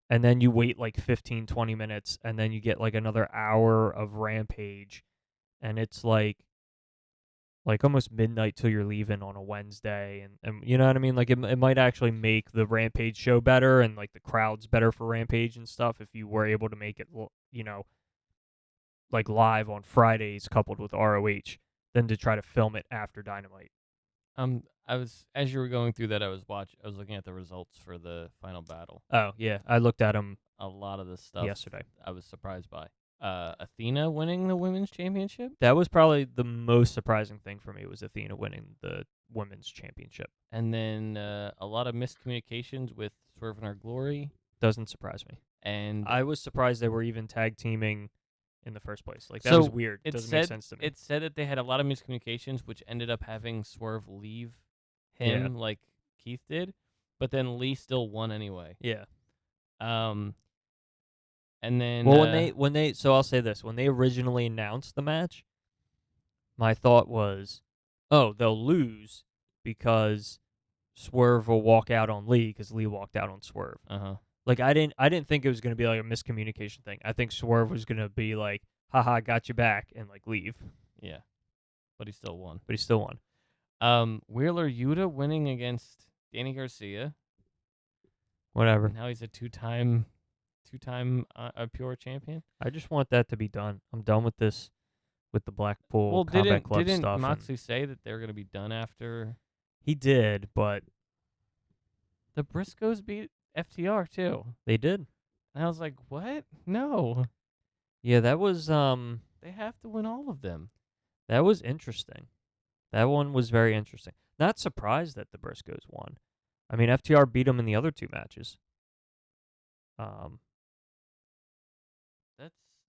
and then you wait like 15-20 minutes, and then you get like another hour of Rampage, and it's like almost midnight till you're leaving on a Wednesday, and you know what I mean? Like it might actually make the Rampage show better, and like the crowds better for Rampage and stuff if you were able to make it, like live on Fridays coupled with ROH than to try to film it after Dynamite. I was as you were going through that, I was looking at the results for the final battle. Oh yeah, I looked at them A lot of the stuff yesterday. I was surprised by. Athena winning the women's championship, That was probably the most surprising thing for me was Athena winning the women's championship. and then a lot of miscommunications with Swerve and Our Glory, Doesn't surprise me. and I was surprised they were even tag teaming in the first place. Like that So, was weird. it Doesn't said make sense to me. it said that they had a lot of miscommunications, which ended up having Swerve leave him like Keith did, but then Lee still won anyway. Yeah. And then Well, when they so I'll say this, when they originally announced the match, my thought was, oh, they'll lose because Swerve will walk out on Lee because Lee walked out on Swerve. Like I didn't think it was gonna be like a miscommunication thing. I think Swerve was gonna be like, haha, got you back, and like leave. Yeah, but he still won. But he still won. Wheeler Yuta winning against Danny Garcia. Whatever. Now he's a two-time a pure champion. I just want that to be done. I'm done with this, with the Blackpool Well, Combat Club didn't stuff. and Moxley say that they're gonna be done after He did, but the Briscoes beat FTR too? they did. And I was like, what? No, Yeah, that was they have to win all of them. that was interesting. That one was very interesting. Not surprised that the Briscoes won. I mean, FTR beat them in the other two matches.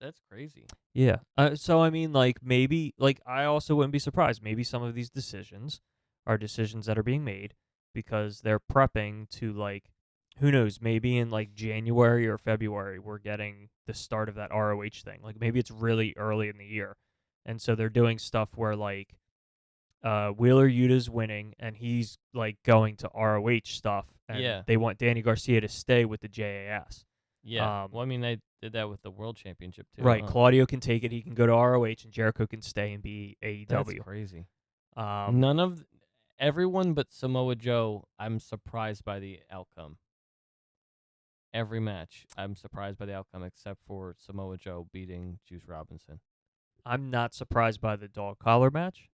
That's crazy. Yeah. So I mean, like maybe, like I also wouldn't be surprised. Maybe some of these decisions are decisions that are being made because they're prepping to like, who knows? Maybe in like January or February, we're getting the start of that ROH thing. Like maybe it's really early in the year, and so they're doing stuff where like, Wheeler Yuta's winning and he's like going to ROH stuff, and Yeah. they want Danny Garcia to stay with the JAS. Yeah. Well, I mean, they did that with the World Championship too. Right, huh? Claudio can take it. He can go to ROH, and Jericho can stay and be That's AEW. crazy. Um, Everyone but Samoa Joe, I'm surprised by the outcome. Every match, I'm surprised by the outcome except for Samoa Joe beating Juice Robinson. I'm not surprised by the dog collar match.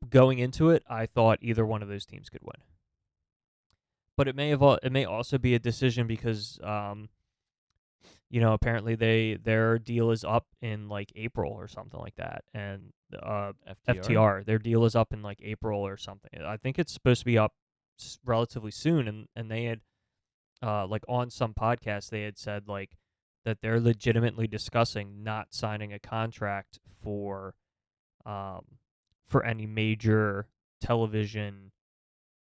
Going into it, I thought either one of those teams could win. But it may also be a decision because apparently their deal is up in like April or something like that, and FTR, their deal is up in like April or something. I think it's supposed to be up relatively soon, and they had like on some podcasts they had said like that they're legitimately discussing not signing a contract for any major television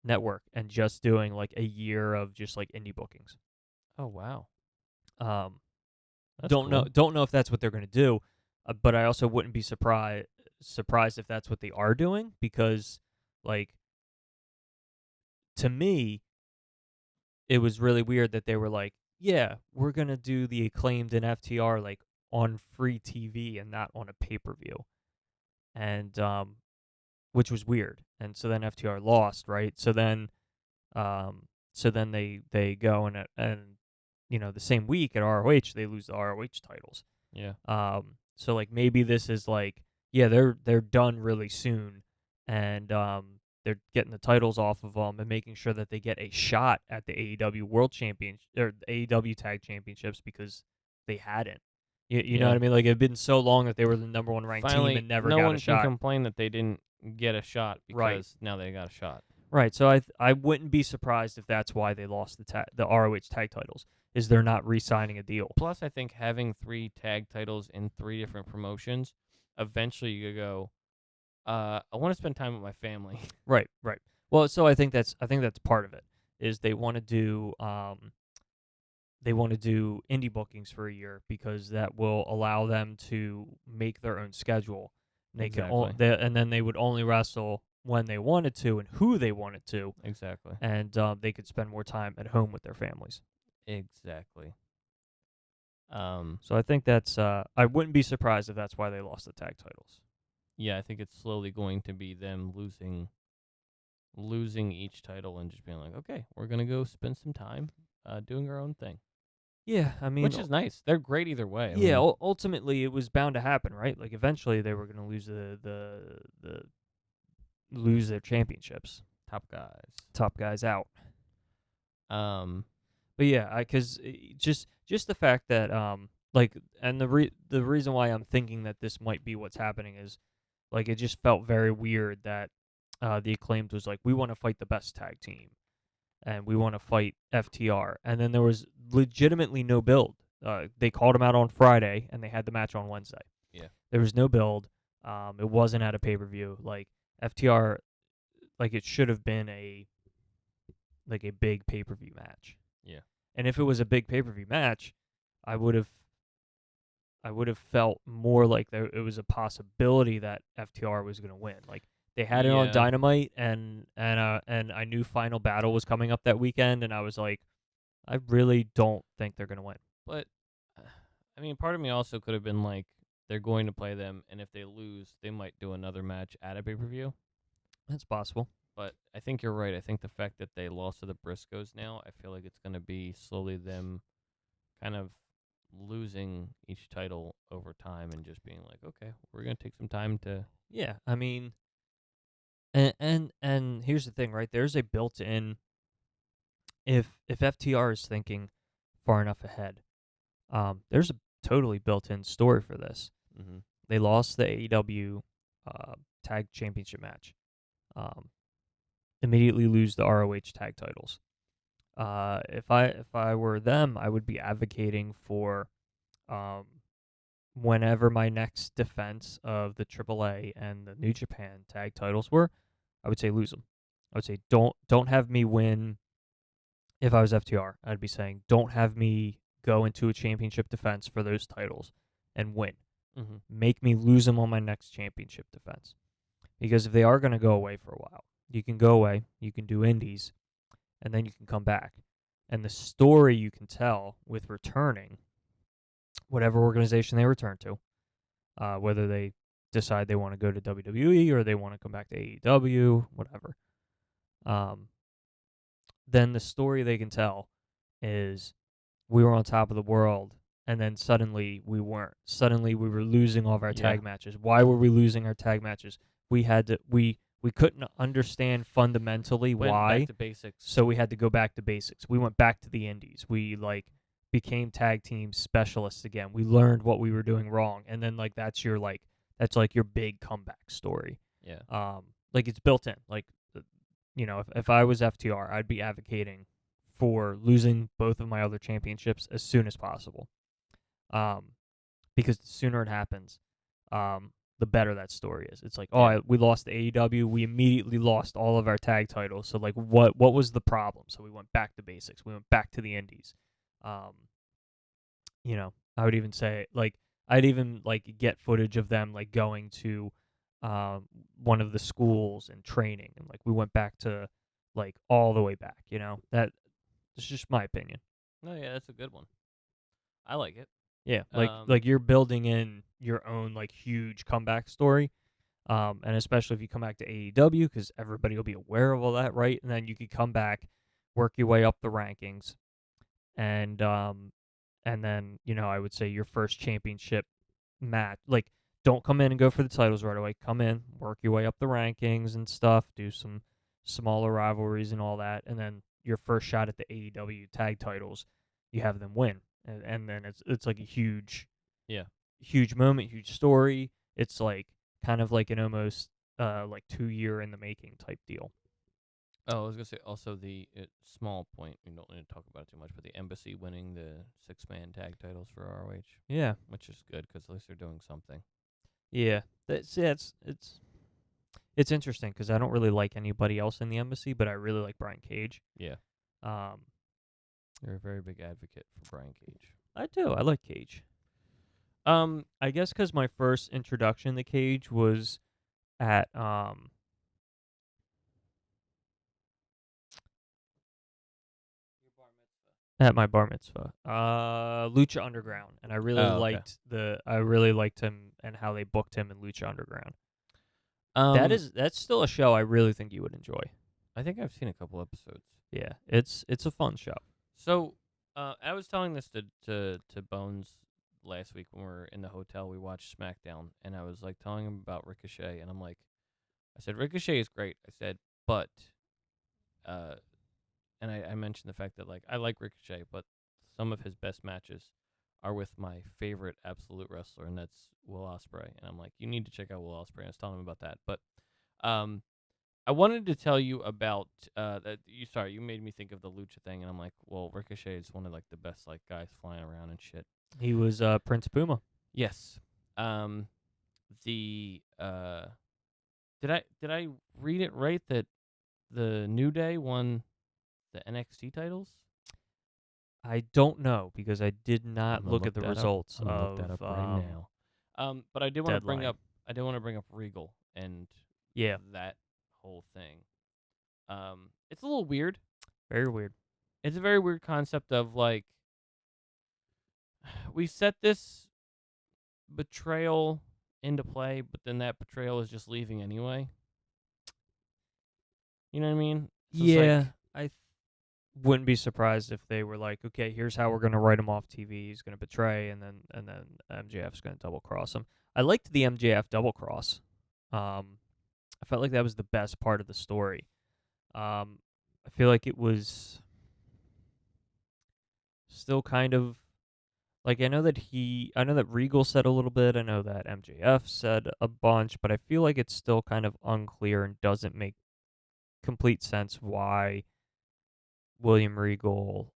network and just doing like a year of just like indie bookings. Oh wow. Don't know if that's what they're going to do, but I also wouldn't be surprised if that's what they are doing, because like to me it was really weird that they were like, yeah, we're going to do the Acclaimed and FTR like on free TV and not on a pay-per-view. And which was weird. And so then FTR lost, right? So then they go and the same week at ROH they lose the ROH titles. Yeah. So like maybe this is like, yeah, they're done really soon, and they're getting the titles off of them and making sure that they get a shot at the AEW World Championship or the AEW Tag Championships because they hadn't. You know what I mean? Like, it had been so long that they were the number one ranked Finally, team and never no got one a shot. can complain that they didn't get a shot because Right. now they got a shot. Right. So I wouldn't be surprised if that's why they lost the ROH tag titles, is they're not re-signing a deal. Plus, I think having 3 tag titles in 3 different promotions, eventually you go, I want to spend time with my family. Right. Well, so I think that's part of it, is they want to do indie bookings for a year because that will allow them to make their own schedule. They Exactly. and then they would only wrestle when they wanted to and who they wanted to, Exactly. and they could spend more time at home with their families. Exactly. So I think that's I wouldn't be surprised if that's why they lost the tag titles. Yeah, I think it's slowly going to be them losing each title and just being like, okay, we're gonna go spend some time doing our own thing. Yeah, I mean, which is nice. They're great either way. I yeah, mean, ultimately it was bound to happen, right? Like eventually they were going to lose the lose their championships. top guys. Top guys out. Um, But yeah, because just the fact that like, and the reason why I'm thinking that this might be what's happening is like it just felt very weird that the Acclaimed was like, we want to fight the best tag team and we want to fight FTR, and then there was legitimately no build. They called them out on Friday and they had the match on Wednesday. Yeah. There was no build. It wasn't at a pay-per-view. Like FTR, like it should have been a big pay-per-view match. Yeah. And if it was a big pay-per-view match, I would have felt more like it was a possibility that FTR was going to win. Like they had it on Yeah. Dynamite, and I knew Final Battle was coming up that weekend, and I was like, I really don't think they're going to win. But I mean, part of me also could have been like, they're going to play them, and if they lose, they might do another match at a pay-per-view. That's possible. But I think you're right. I think the fact that they lost to the Briscoes now, I feel like it's going to be slowly them kind of losing each title over time and just being like, okay, we're going to take some time to. Yeah, I mean, and here's the thing, right? There's a built-in, if FTR is thinking far enough ahead, there's a totally built-in story for this. Mm-hmm. They lost the AEW tag championship match. Immediately lose the ROH tag titles. If I were them, I would be advocating for whenever my next defense of the AAA and the New Japan tag titles were, I would say lose them. I would say don't have me win. If I was FTR, I'd be saying don't have me go into a championship defense for those titles and win. Mm-hmm. Make me lose them on my next championship defense. Because if they are going to go away for a while, you can go away, you can do indies, and then you can come back. And the story you can tell with returning, whatever organization they return to, whether they decide they want to go to WWE or they want to come back to AEW, whatever. Then the story they can tell is we were on top of the world, and then suddenly we weren't. Suddenly we were losing all of our tag matches. Why were we losing our tag matches? We had to we couldn't understand fundamentally Went why. back to basics. So we had to go back to basics. We went back to the indies. We became tag team specialists again. We learned what we were doing wrong, and then that's your big comeback story. Yeah. It's built in. If I was FTR, I'd be advocating for losing both of my other championships as soon as possible. Because the sooner it happens, the better that story is. It's like, we lost the AEW, we immediately lost all of our tag titles. So what was the problem? So we went back to basics. We went back to the indies. I would even say I'd even get footage of them going to one of the schools and training, and we went back to all the way back. That's just my opinion. No, yeah, that's a good one. I like it. Yeah, you're building in your own huge comeback story, and especially if you come back to AEW, because everybody will be aware of all that, right? And then you could come back, work your way up the rankings, and then I would say your first championship match, don't come in and go for the titles right away. Come in, work your way up the rankings and stuff, do some smaller rivalries and all that, and then your first shot at the AEW tag titles, you have them win. And then it's like a huge moment, huge story. It's kind of an almost 2 year in the making type deal. Oh, I was gonna say also the small point. We don't need to talk about it too much, but the Embassy winning the 6-man tag titles for ROH. Yeah, which is good because at least they're doing something. Yeah, it's interesting because I don't really like anybody else in the Embassy, but I really like Brian Cage. Yeah. You're a very big advocate for Brian Cage. I do. I like Cage. I guess because my first introduction to Cage was at my bar mitzvah, Lucha Underground, and I really liked him and how they booked him in Lucha Underground. That's still a show I really think you would enjoy. I think I've seen a couple episodes. Yeah, it's a fun show. So I was telling this to Bones last week when we were in the hotel. We watched SmackDown, and I was like telling him about Ricochet, and I said Ricochet is great. I said, but, and I mentioned the fact that like I like Ricochet, but some of his best matches are with my favorite Absolute wrestler, and that's Will Ospreay. And I'm like, you need to check out Will Ospreay. I was telling him about that, but I wanted to tell you about that. You made me think of the lucha thing, and I'm like, well, Ricochet is one of like the best like guys flying around and shit. He was Prince Puma. Yes. The did I read it right that the New Day won the NXT titles? I don't know because I did not I'm gonna look at the that up. results I'm gonna of look that up right now. But I did want to bring Deadline. up Regal and Yeah, that whole thing. It's a little weird. very weird. It's a very weird concept of like we set this betrayal into play, but then that betrayal is just leaving anyway. You know what I mean? So it's Yeah, like, I wouldn't be surprised if they were like, okay, here's how we're gonna write him off TV. He's gonna betray, and then MJF's gonna double cross him. I liked the MJF double cross. I felt like that was the best part of the story. I feel like it was still kind of like I know that Regal said a little bit. I know that MJF said a bunch, but I feel like it's still kind of unclear and doesn't make complete sense why William Regal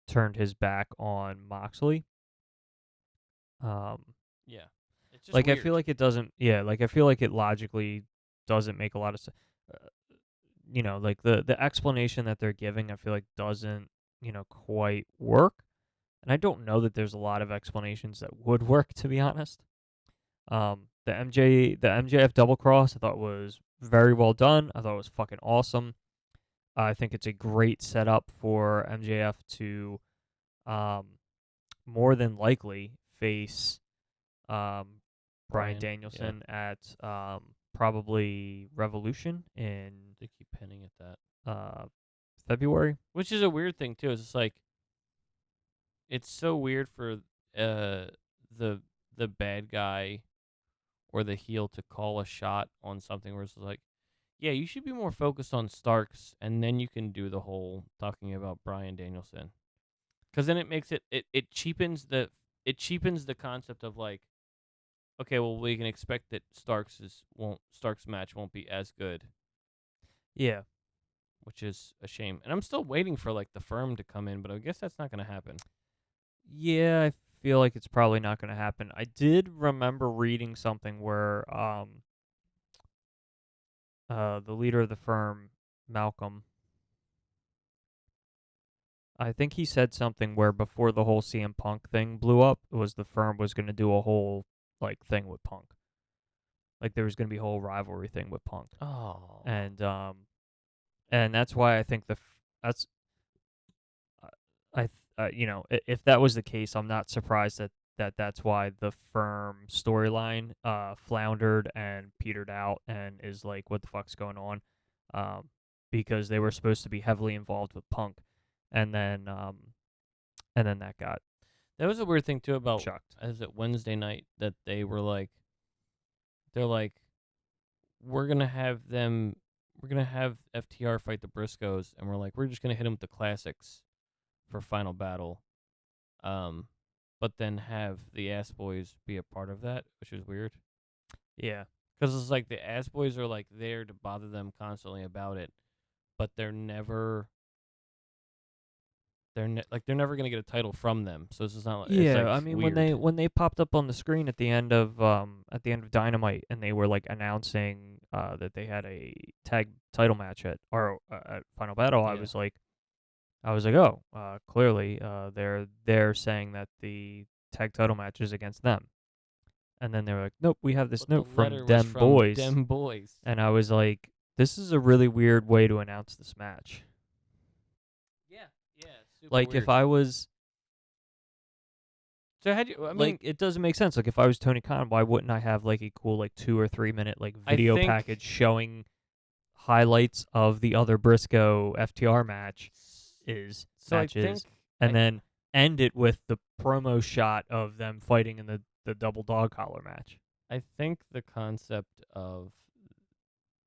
turned his back on Moxley. yeah, it's just Like weird. I feel like it doesn't. Yeah, like I feel like it logically doesn't make a lot of sense. Like the explanation that they're giving, I feel like doesn't quite work. And I don't know that there's a lot of explanations that would work, to be honest. The MJF double cross, I thought was very well done. I thought it was fucking awesome. I think it's a great setup for MJF to, more than likely face Brian Bryan, Danielson at probably Revolution in they keep pinning at that, February. which is a weird thing too. Is it's like it's so weird for the bad guy or the heel to call a shot on something where it's like, yeah, you should be more focused on Starks, and then you can do the whole talking about Brian Danielson, because then it makes it cheapens the concept of like, okay, well, we can expect that Stark's match won't be as good, Yeah. which is a shame. And I'm still waiting for like the Firm to come in, but I guess that's not going to happen. Yeah, I feel like it's probably not going to happen. I did remember reading something where the leader of the Firm, Malcolm, I think he said something where before the whole CM Punk thing blew up, it was the Firm was going to do a whole like thing with Punk. Like there was going to be a whole rivalry thing with Punk. Oh, And that's why I think that's if that was the case, I'm not surprised that's why the Firm storyline floundered and petered out and is like, what the fuck's going on? Because they were supposed to be heavily involved with Punk, and then that got that was a weird thing too about chucked. Is it Wednesday night that they're like, we're gonna have FTR fight the Briscoes, and we're just gonna hit them with the classics for Final Battle, but then have the Ass Boys be a part of that, which is weird. Yeah. Because it's like the Ass Boys are like there to bother them constantly about it, but they're never gonna get a title from them. So it's just not. Yeah, it's like I mean weird. when they popped up on the screen at the end of Dynamite and they were like announcing that they had a tag title match at Final Battle, Yeah. I was like, oh, clearly they're saying that the tag title match is against them. And then they were like, nope, we have this But note the from letter was them from boys. Dem Boys. And I was like, this is a really weird way to announce this match. Yeah, super Like weird. if I was So had you? I mean, like, it doesn't make sense. Like if I was Tony Khan, why wouldn't I have like a cool like 2 or 3 minute like I video think- package showing highlights of the other Briscoe FTR match is So matches, I think and I- then end it with the promo shot of them fighting in the double dog collar match. I think the concept of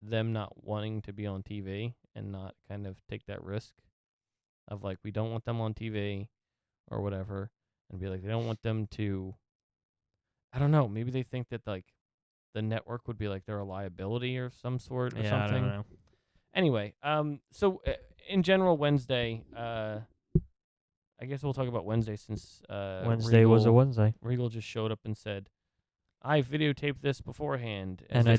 them not wanting to be on TV and not kind of take that risk of like we don't want them on TV or whatever, and be like they don't want them to. I don't know. Maybe they think that like the network would be like they're a liability or some sort or Yeah, something. I don't know. Anyway, so in general, Wednesday, I guess we'll talk about Wednesday since Wednesday was a Wednesday, Regal just showed up and said, "I videotaped this beforehand," and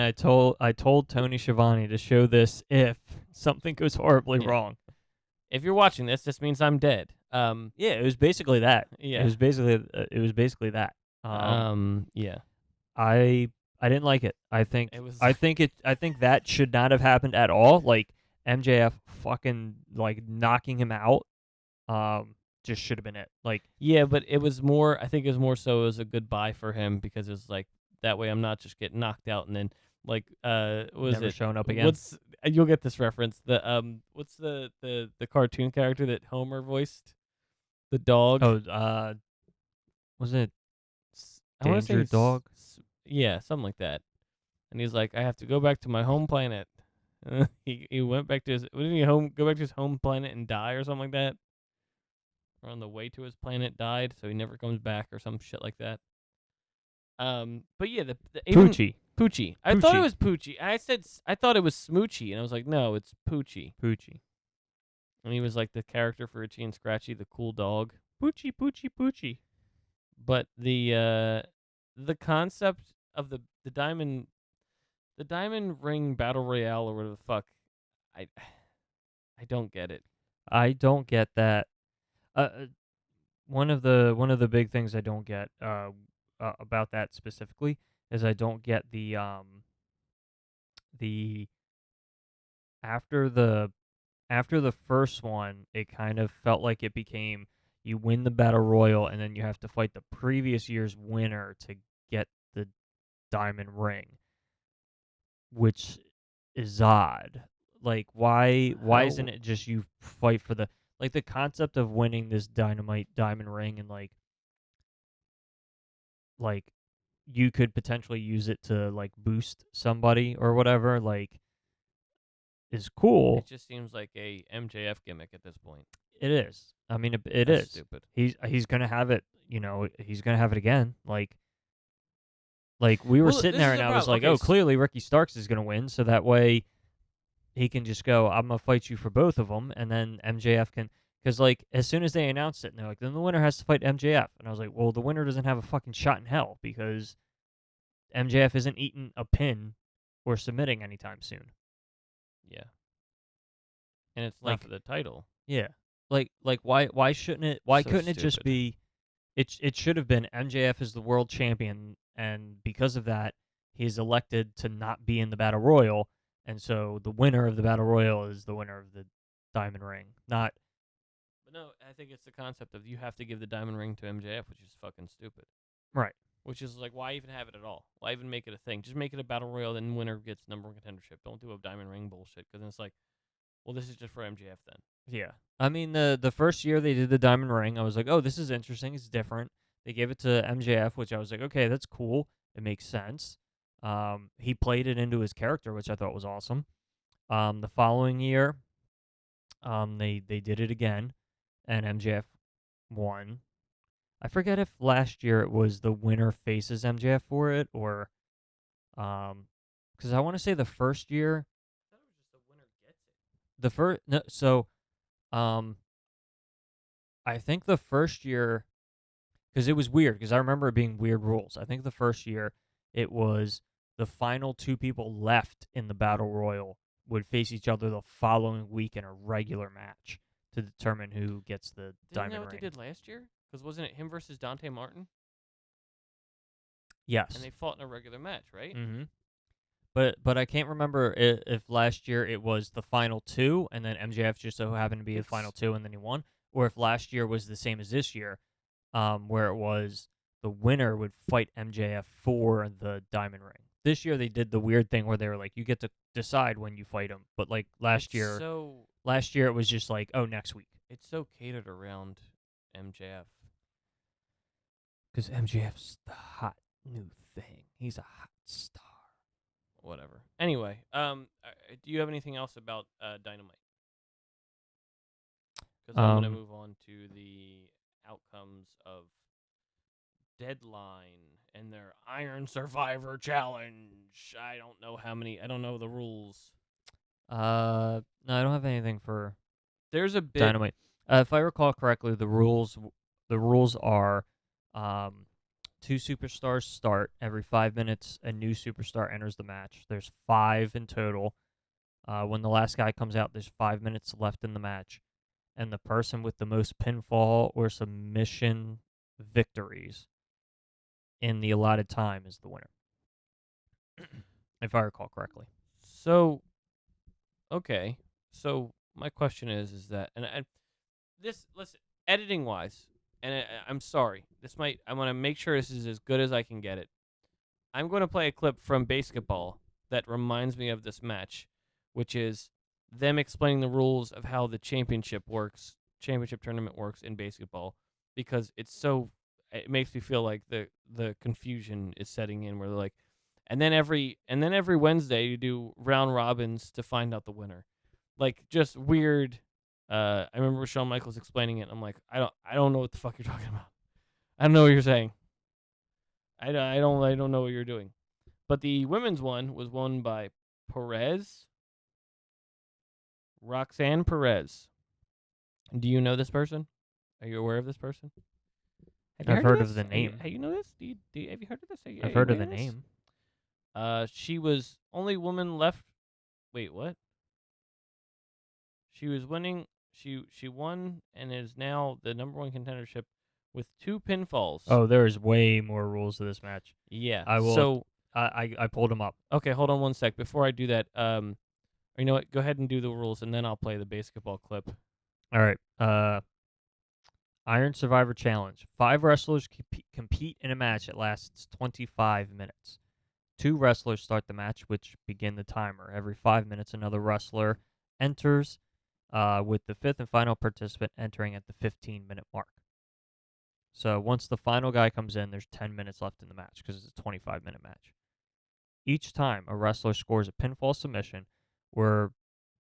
I told Tony Schiavone to show this if something goes horribly Yeah. wrong. if you're watching this means I'm dead. Yeah, it was basically that. Yeah. It was basically that. Yeah. I didn't like it. I think It was. I think that should not have happened at all. Like MJF fucking like knocking him out. Just should have been it. Like Yeah, but it was more. I think it was more so it was a goodbye for him because it's like that way I'm not just getting knocked out and then like what was never it? showing up again. What's you'll get this reference. What's the cartoon character that Homer voiced? The dog. Oh, was it I want to say Danger Dog? Yeah, something like that. And he's like, I have to go back to my home planet. He went back to his didn't he go back to his home planet and die or something like that? Or on the way to his planet died, so he never comes back or some shit like that. But yeah, the even Poochie. Poochie. I thought it Poochie. was Poochie. I thought it was Smoochie, and I was like, no, it's Poochie. Poochie. And he was like the character for Itchy and Scratchy, the cool dog. Poochie. Poochie. Poochie. But the concept of the diamond ring battle royale or whatever the fuck, I don't get it. I don't get that. One of the big things I don't get about that specifically is I don't get the after the first one, it kind of felt like it became you win the battle royal and then you have to fight the previous year's winner to get the diamond ring, which is odd. Like why isn't it just you fight for the like the concept of winning this dynamite diamond ring and like you could potentially use it to like boost somebody or whatever like is cool. It just seems like a MJF gimmick at this point. It is. I mean, it That's is. stupid. He's gonna have it. You know, he's gonna have it again. Like we were Well, sitting this there is and the I was problem. like, Okay, oh, clearly Ricky Starks is gonna win, so that way he can just go, I'm gonna fight you for both of them, and then MJF can. Because like as soon as they announced it, and they're like, then the winner has to fight MJF, and I was like, well, the winner doesn't have a fucking shot in hell because MJF isn't eating a pin or submitting anytime soon. Yeah. And it's Like- not for the title. Yeah. Like why shouldn't it? Why So couldn't it just stupid. be? It should have been MJF is the world champion, and because of that, he's elected to not be in the battle royal, and so the winner of the battle royal is the winner of the diamond ring. Not But no, I think it's the concept of you have to give the diamond ring to MJF, which is fucking stupid. right. Which is like, why even have it at all? Why even make it a thing? Just make it a battle royal, then winner gets number one contendership. Don't do a diamond ring bullshit, because then it's like, well, this is just for MJF then. Yeah. I mean the first year they did the diamond ring, I was like, oh, this is interesting. It's different. They gave it to MJF, which I was like, okay, that's cool. It makes sense. He played it into his character, which I thought was awesome. The following year, they did it again, and MJF won. I forget if last year it was the winner faces MJF for it, or because I want to say the first year. I thought it was just the winner gets it. The first no, so, I think the first year, because it was weird, because I remember it being weird rules. I think the first year it was the final two people left in the battle royal would face each other the following week in a regular match to determine who gets the Didn't diamond know what ring. they did last year? Because wasn't it him versus Dante Martin? Yes. And they fought in a regular match, right? Mm-hmm. But I can't remember if last year it was the final two and then MJF just so happened to be the final two and then he won, or if last year was the same as this year, where it was the winner would fight MJF for the diamond ring. This year they did the weird thing where they were like, you get to decide when you fight him, but like last year, So Last year it was just like, oh, next week. It's so catered around MJF. Because MJF's the hot new thing. He's a hot star. Whatever. Anyway, do you have anything else about Dynamite? Because I'm gonna move on to the outcomes of Deadline and their Iron Survivor Challenge. I don't know how many. I don't know the rules. No, I don't have anything for There's a bit. Dynamite. If I recall correctly, the rules are 2 superstars start. Every 5 minutes, a new superstar enters the match. There's 5 in total. When the last guy comes out, there's 5 minutes left in the match. And the person with the most pinfall or submission victories in the allotted time is the winner. If I recall correctly. So, okay. So my question is that, and this, listen, editing wise, and I'm sorry, I want to make sure this is as good as I can get it. I'm going to play a clip from Basketball that reminds me of this match, which is them explaining the rules of how the championship tournament works in basketball, because it makes me feel like the confusion is setting in, where they're like, and then every Wednesday you do round robins to find out the winner, like just weird. I remember Shawn Michaels explaining it. I'm like, I don't know what the fuck you're talking about. I don't know what you're saying. I don't know what you're doing. But the women's one was won by Roxanne Perez. Do you know this person? Are you aware of this person? I've heard of the name. Have you know this? Have you heard of this? I've heard of the name. She was only woman left. Wait, what? She was winning. She won and is now the number 1 contendership with 2 pinfalls. Oh, there's way more rules to this match. Yeah. I will. So I pulled them up. okay, hold on one sec. Before I do that, you know what? Go ahead and do the rules, and then I'll play the basketball clip. All right. Iron Survivor Challenge. 5 wrestlers compete in a match that lasts 25 minutes. 2 wrestlers start the match, which begin the timer. Every 5 minutes, another wrestler enters, with the 5th and final participant entering at the 15-minute mark. So once the final guy comes in, there's 10 minutes left in the match because it's a 25-minute match. Each time a wrestler scores a pinfall submission, or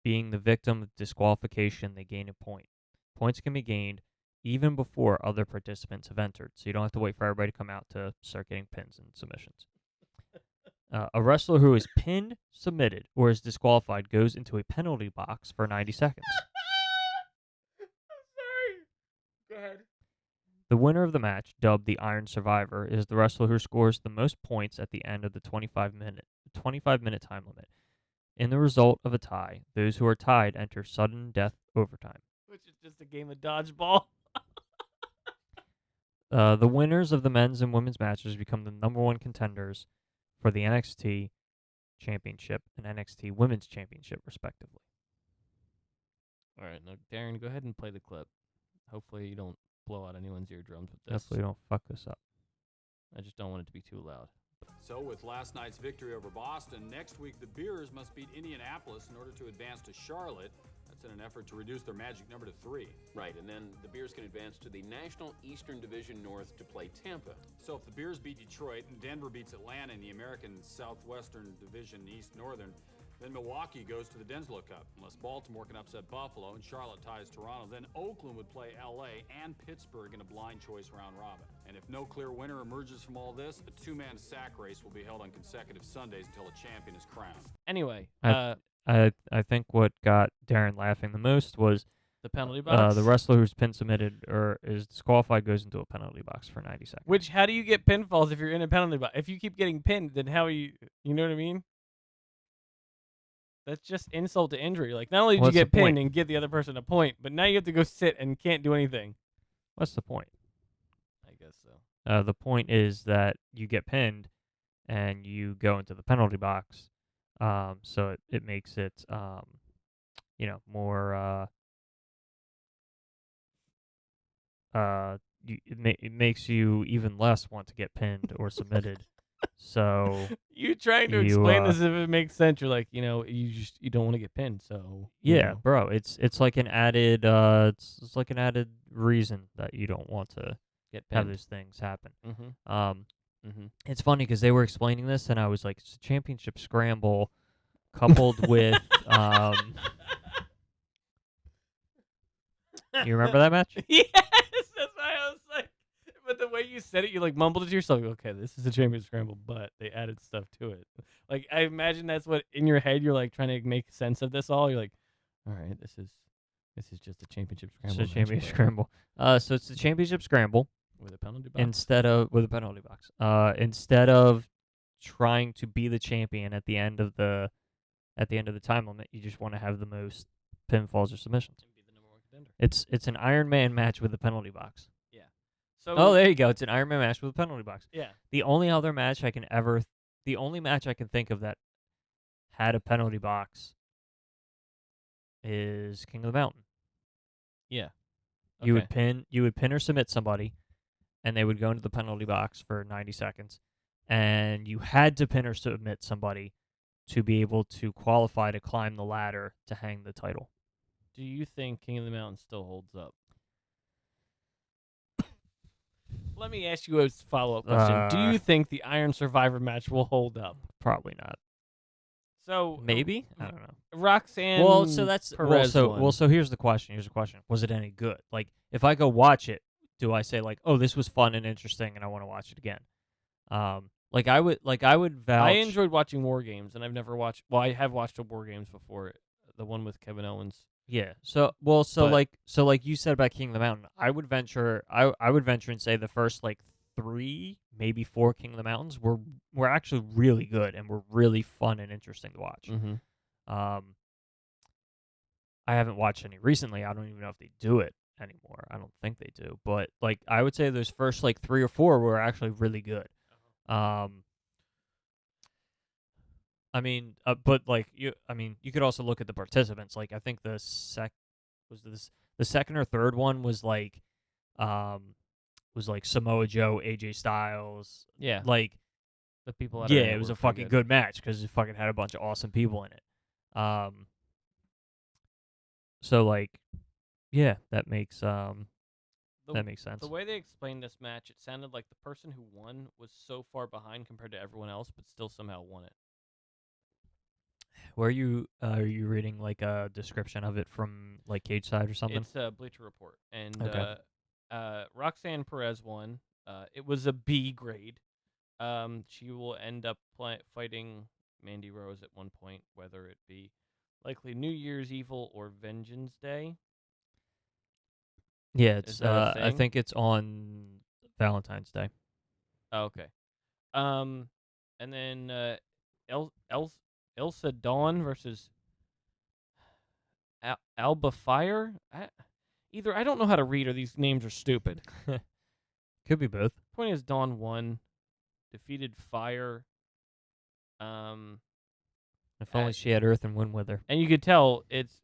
being the victim of disqualification, they gain a point. Points can be gained even before other participants have entered, so you don't have to wait for everybody to come out to start getting pins and submissions. A wrestler who is pinned, submitted, or is disqualified goes into a penalty box for 90 seconds. I'm sorry. Go ahead. The winner of the match, dubbed the Iron Survivor, is the wrestler who scores the most points at the end of the 25-minute time limit. In the result of a tie, those who are tied enter sudden death overtime. Which is just a game of dodgeball. The winners of the men's and women's matches become the number 1 contenders for the NXT Championship and NXT Women's Championship, respectively. All right, now Darren, go ahead and play the clip. Hopefully you don't blow out anyone's eardrums with this. Hopefully, we don't fuck this up. I just don't want it to be too loud. So with last night's victory over Boston, next week the Bears must beat Indianapolis in order to advance to Charlotte. That's in an effort to reduce their magic number to 3. Right, and then the Bears can advance to the National Eastern Division North to play Tampa. So if the Bears beat Detroit and Denver beats Atlanta in the American Southwestern Division East Northern, then Milwaukee goes to the Denslow Cup. Unless Baltimore can upset Buffalo and Charlotte ties Toronto, then Oakland would play LA and Pittsburgh in a blind choice round robin. And if no clear winner emerges from all this, a 2-man sack race will be held on consecutive Sundays until a champion is crowned. Anyway, I think what got Darren laughing the most was the penalty box. the wrestler who's pin submitted or is disqualified goes into a penalty box for 90 seconds. Which, how do you get pinfalls if you're in a penalty box? If you keep getting pinned, then how are you know what I mean? That's just insult to injury. Like, not only did you get pinned and give the other person a point, but now you have to go sit and can't do anything. What's the point? I guess so. The point is that you get pinned and you go into the penalty box. So it makes it, more, it makes you even less want to get pinned or submitted. So You trying to You, explain this if it makes sense. You're like, you don't want to get pinned, so yeah, bro, it's like an added it's like an added reason that you don't want to get have pinned. those things happen. Mm-hmm. Mm-hmm. It's funny because they were explaining this, and I was like, it's a championship scramble coupled with you remember that match? Yes, that's why I was like. But the way you said it, you like mumbled it to yourself. Okay, this is a champion scramble, but they added stuff to it. Like I imagine that's what in your head you're like trying to make sense of this all. You're like, all right, this is just a championship scramble. So match, championship but scramble. So it's the championship scramble with a penalty box. instead of with a penalty box. Instead of trying to be the champion at the end of the time limit, you just want to have the most pinfalls or submissions. And be the number 1 contender. It's an Iron Man match with a penalty box. Yeah. So. Oh, there you go. It's an Iron Man match with a penalty box. Yeah. The only match I can think of that had a penalty box is King of the Mountain. Yeah. You Okay. would pin or submit somebody, and they would go into the penalty box for 90 seconds, and you had to pin or submit somebody to be able to qualify to climb the ladder to hang the title. Do you think King of the Mountain still holds up? Let me ask you a follow-up question. Do you think the Iron Survivor match will hold up? Probably not. So Maybe? I don't know. Roxanne. Well, so that's Perez won. so here's the question. Was it any good? Like, if I go watch it, do I say like, oh, this was fun and interesting, and I want to watch it again? Like I would vouch. I enjoyed watching War Games, and I've never watched. Well, I have watched a War Games before, the one with Kevin Owens. Yeah. So like you said about King of the Mountain, I would venture and say the first like 3, maybe 4 King of the Mountains were actually really good and were really fun and interesting to watch. Mm-hmm. I haven't watched any recently. I don't even know if they do it anymore. I don't think they do. But like I would say those first like 3 or 4 were actually really good. But like you could also look at the participants. Like I think the second or third one was like Samoa Joe, AJ Styles. Yeah. Like the people. It was a fucking good match because it fucking had a bunch of awesome people in it. So like, yeah, that makes sense. The way they explained this match, it sounded like the person who won was so far behind compared to everyone else, but still somehow won it. Where are you reading like a description of it from like Cage Side or something? It's Bleacher Report, and Okay. Roxanne Perez won. It was a B grade. She will end up fighting Mandy Rose at one point, whether it be likely New Year's Evil or Vengeance Day. Yeah, Is that a I thing? think it's on Valentine's Day. Oh, okay. And then Elsa Dawn versus Alba Fire. I don't know how to read, or these names are stupid. Could be both. Point is, Dawn won, defeated Fire. If only she had Earth and Wind with her. And you could tell it's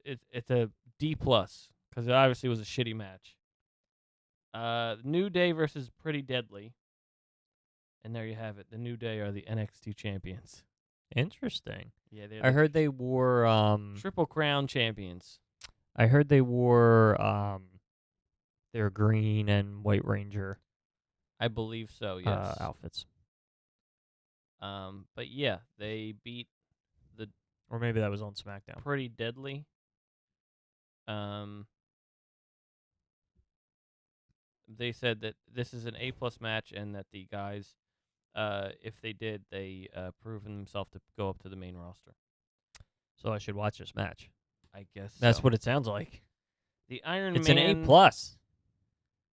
a D plus because it obviously was a shitty match. New Day versus Pretty Deadly. And there you have it. The New Day are the NXT champions. Interesting. Yeah, I heard they wore Triple Crown champions. I heard they wore their green and white Ranger. I believe so. Yes. Outfits. But yeah, they beat or maybe that was on SmackDown. Pretty Deadly. They said that this is an A+ match, and that the guys, if they did, they proven themselves to go up to the main roster. So I should watch this match. I guess that's so. what it sounds like. The Iron it's Man. It's an A+.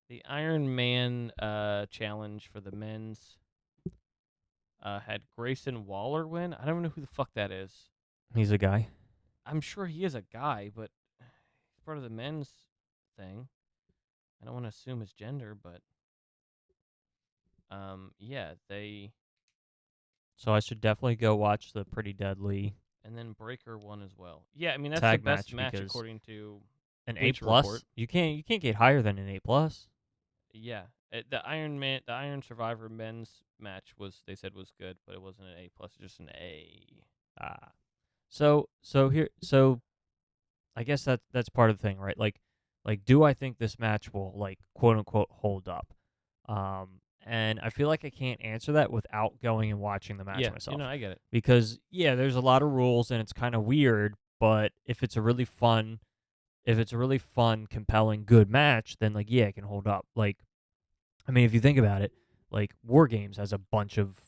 The Iron Man challenge for the men's had Grayson Waller win. I don't know who the fuck that is. He's a guy. I'm sure he is a guy, but he's part of the men's thing. I don't want to assume his gender, but yeah, they. So I should definitely go watch the Pretty Deadly. And then Breaker won as well. Yeah, I mean that's tag the best match according to an Bleacher A+. Report. You can't get higher than an A+. Yeah, The Iron Survivor men's match they said was good, but it wasn't an A plus, just an A. So I guess that's part of the thing, right? Like, do I think this match will, like, quote unquote hold up? And I feel like I can't answer that without going and watching the match Yeah, myself. I get it. Because there's a lot of rules and it's kind of weird, but if it's a really fun, compelling, good match, then, like, it can hold up. Like, I mean, if you think about it, like, War Games has a bunch of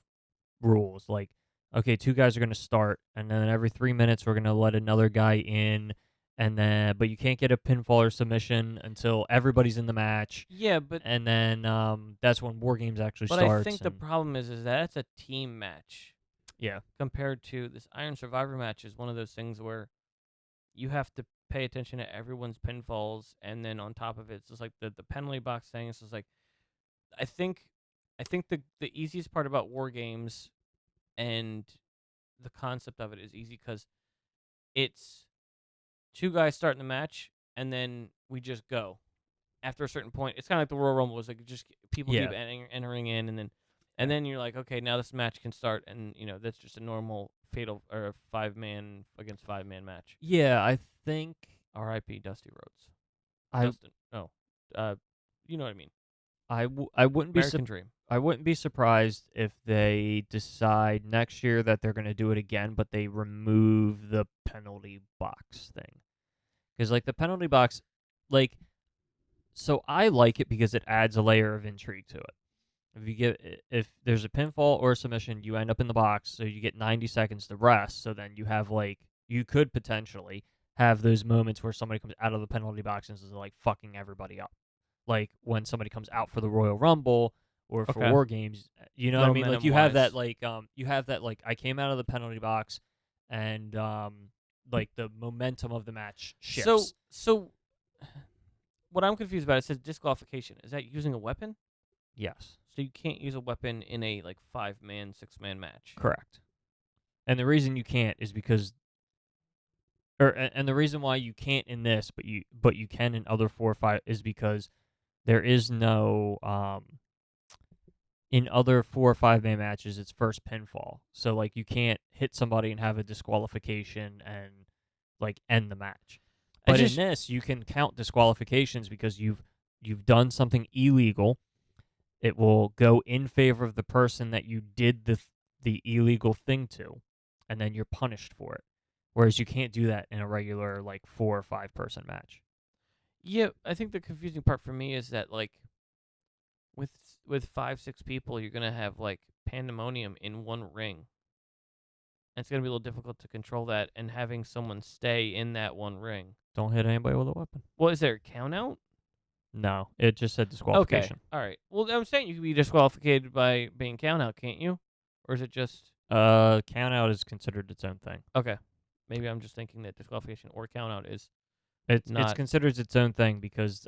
rules. Like, okay, two guys are going to start, and then every 3 minutes we're going to let another guy in, and then but you can't get a pinfall or submission until everybody's in the match, Yeah, but and then that's when War Games actually but starts. I think the problem is that it's a team match yeah, compared to this Iron Survivor match is one of those things where you have to pay attention to everyone's pinfalls, and then on top of it, it's just like the penalty box thing. It's just like I think the easiest part about War Games and the concept of it is easy because it's two guys starting the match, and then we just go. After a certain point, it's kind of like the Royal Rumble. It's like just people keep entering in, and then you're like, okay, now this match can start, and that's just a normal fatal or a 5-man against 5-man match. Yeah, I think R.I.P. Dusty Rhodes. I Dustin. No, you know what I mean. I wouldn't be American Dream. I wouldn't be surprised if they decide next year that they're going to do it again, but they remove the penalty box thing. Because, like, the penalty box, like, so I like it because it adds a layer of intrigue to it. If there's a pinfall or a submission, you end up in the box, so you get 90 seconds to rest. So then you have, like, you could potentially have those moments where somebody comes out of the penalty box and is, like, fucking everybody up. Like when somebody comes out for the Royal Rumble or for War Games, you know what I mean? Like, you have that, like, I came out of the penalty box, and like, the momentum of the match shifts. So what I'm confused about, it says disqualification. Is that using a weapon? Yes, So you can't use a weapon in a 5-man, 6-man match. correct. And the reason you can't is because, and the reason why you can't in this, but you can in other 4 or 5, is because there is no in other 4 or 5-man matches, it's first pinfall. So, like, you can't hit somebody and have a disqualification and, like, end the match. But in this, you can count disqualifications because you've done something illegal. It will go in favor of the person that you did the illegal thing to, and then you're punished for it. Whereas you can't do that in a regular, like, 4 or 5 person match. Yeah, I think the confusing part for me is that with 5-6 people, you're gonna have pandemonium in one ring. And it's gonna be a little difficult to control that, and having someone stay in that one ring. Don't hit anybody with a weapon. Well, is there a count out? No, it just said disqualification. Okay, all right. Well, I'm saying you can be disqualified by being count out, can't you? Or is it just count out is considered its own thing. okay? Maybe I'm just thinking that disqualification or count out is It's not considered its own thing because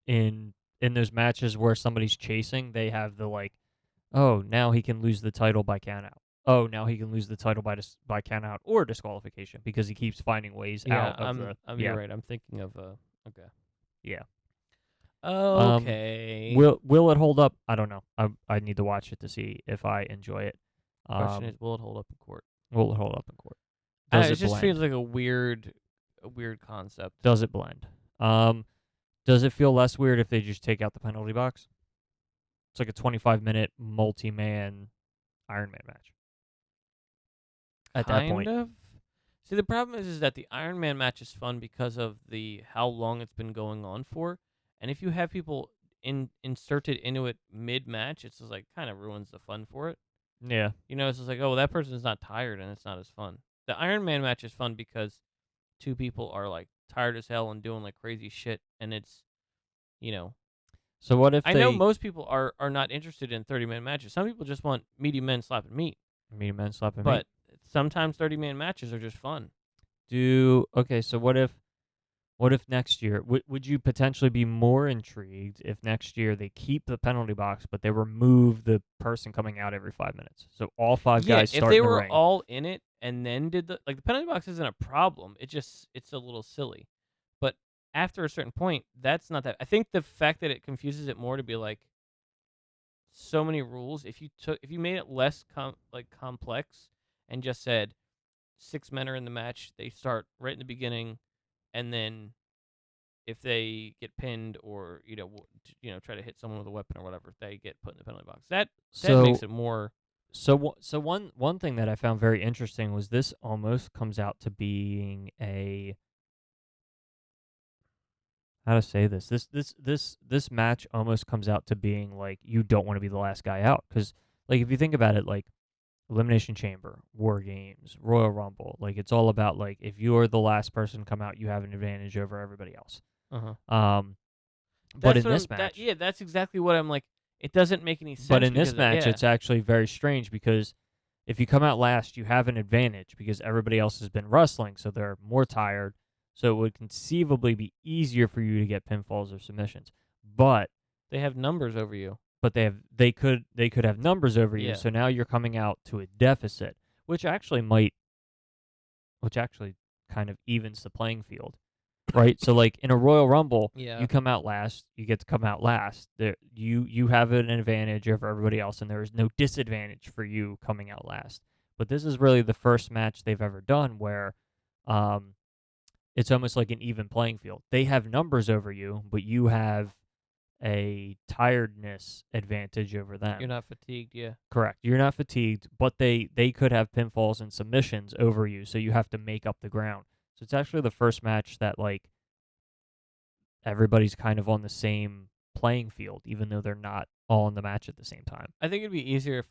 in those matches where somebody's chasing, they have the, like, oh, now he can lose the title by count out. Oh, now he can lose the title by count out or disqualification because he keeps finding ways out of You're right. I'm thinking of okay. Yeah. Okay. Will it hold up? I don't know. I need to watch it to see if I enjoy it. Question is, will it hold up in court? Will it hold up in court? Does It it just blend? feels like a weird concept. Does it blend? Does it feel less weird if they just take out the penalty box? It's like a 25-minute multi-man Iron Man match. At that point. Kind of. See, the problem is that the Iron Man match is fun because of how long it's been going on for, and if you have people inserted into it mid-match, it's just kind of ruins the fun for it. Yeah. It's just like, oh, that person's not tired, and it's not as fun. The Iron Man match is fun because two people are tired as hell and doing crazy shit, and it's, So what if I know most people are not interested in 30-man matches. Some people just want meaty men slapping meat. Meaty men slapping meat? But sometimes 30-man matches are just fun. Okay, so what if next year, would you potentially be more intrigued if next year they keep the penalty box, but they remove the person coming out every 5 minutes? So all 5 guys start in the ring. If they were all in it and then did the penalty box isn't a problem. It's a little silly. But after a certain point, that's not that. I think the fact that it confuses it more to be so many rules. If you made it less complex and just said 6 men are in the match, they start right in the beginning, and then if they get pinned or try to hit someone with a weapon or whatever, they get put in the penalty box. That makes it more. So one thing that I found very interesting was this almost comes out to being a, how to say this. This match almost comes out to being like you don't want to be the last guy out, because like if you think about it, like Elimination Chamber, War Games, Royal Rumble, like it's all about like if you're the last person to come out, you have an advantage over everybody else. But in this match, That's exactly what I'm like. It doesn't make any sense. But in this match, it's actually very strange because if you come out last, you have an advantage because everybody else has been wrestling, so they're more tired. So it would conceivably be easier for you to get pinfalls or submissions. But they have numbers over you. But they could have numbers over you. Yeah. So now you're coming out to a deficit, which actually kind of evens the playing field. Right, so like in a Royal Rumble, you come out last. You get to come out last. You have an advantage over everybody else, and there is no disadvantage for you coming out last. But this is really the first match they've ever done where, it's almost like an even playing field. They have numbers over you, but you have a tiredness advantage over them. You're not fatigued, yeah. Correct. You're not fatigued, but they could have pinfalls and submissions over you, so you have to make up the ground. So it's actually the first match that like everybody's kind of on the same playing field, even though they're not all in the match at the same time. I think it'd be easier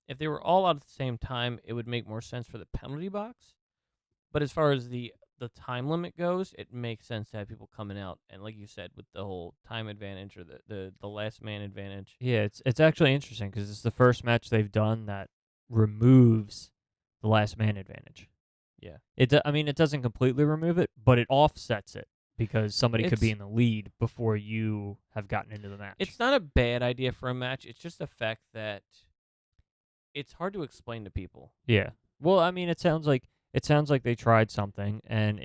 if they were all out at the same time. It would make more sense for the penalty box. But as far as the time limit goes, it makes sense to have people coming out, and like you said, with the whole time advantage or the last man advantage. Yeah, it's actually interesting because it's the first match they've done that removes the last man advantage. Yeah. It doesn't completely remove it, but it offsets it because somebody could be in the lead before you have gotten into the match. It's not a bad idea for a match. It's just the fact that it's hard to explain to people. Yeah. Well, I mean, it sounds like they tried something, and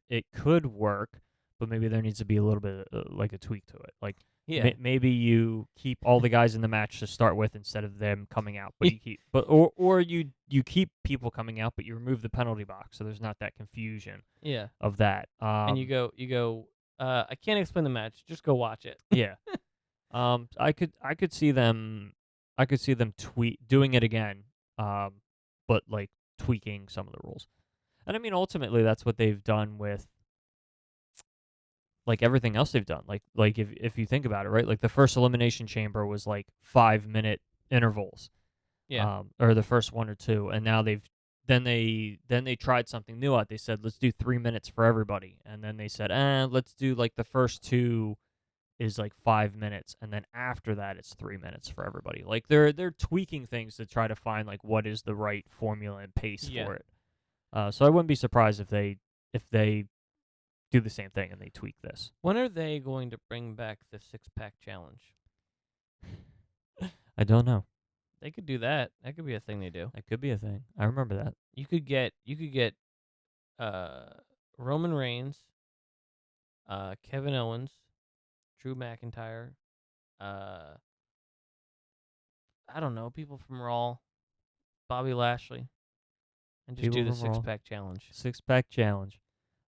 it could work, but maybe there needs to be a little bit like a tweak to it. Like maybe you keep all the guys in the match to start with instead of them coming out, but you keep people coming out, but you remove the penalty box, so there's not that confusion. Yeah. Of that. And you go. I can't explain the match. Just go watch it. Yeah. I could see them doing it again. But like tweaking some of the rules. And I mean, ultimately, that's what they've done with like everything else they've done. Like if you think about it, right? Like the first Elimination Chamber was like 5-minute intervals. Yeah. Or the first one or two, and now they tried something new out. They said let's do 3 minutes for everybody, and then they said let's do like the first two is like 5 minutes, and then after that it's 3 minutes for everybody. Like they're tweaking things to try to find like what is the right formula and pace for it. So I wouldn't be surprised if they do the same thing and they tweak this. When are they going to bring back the 6-pack challenge? I don't know. They could do that. That could be a thing they do. That could be a thing. I remember that. You could get Roman Reigns, Kevin Owens, Drew McIntyre, I don't know, people from Raw, Bobby Lashley, and just do the 6-pack challenge. 6-pack challenge.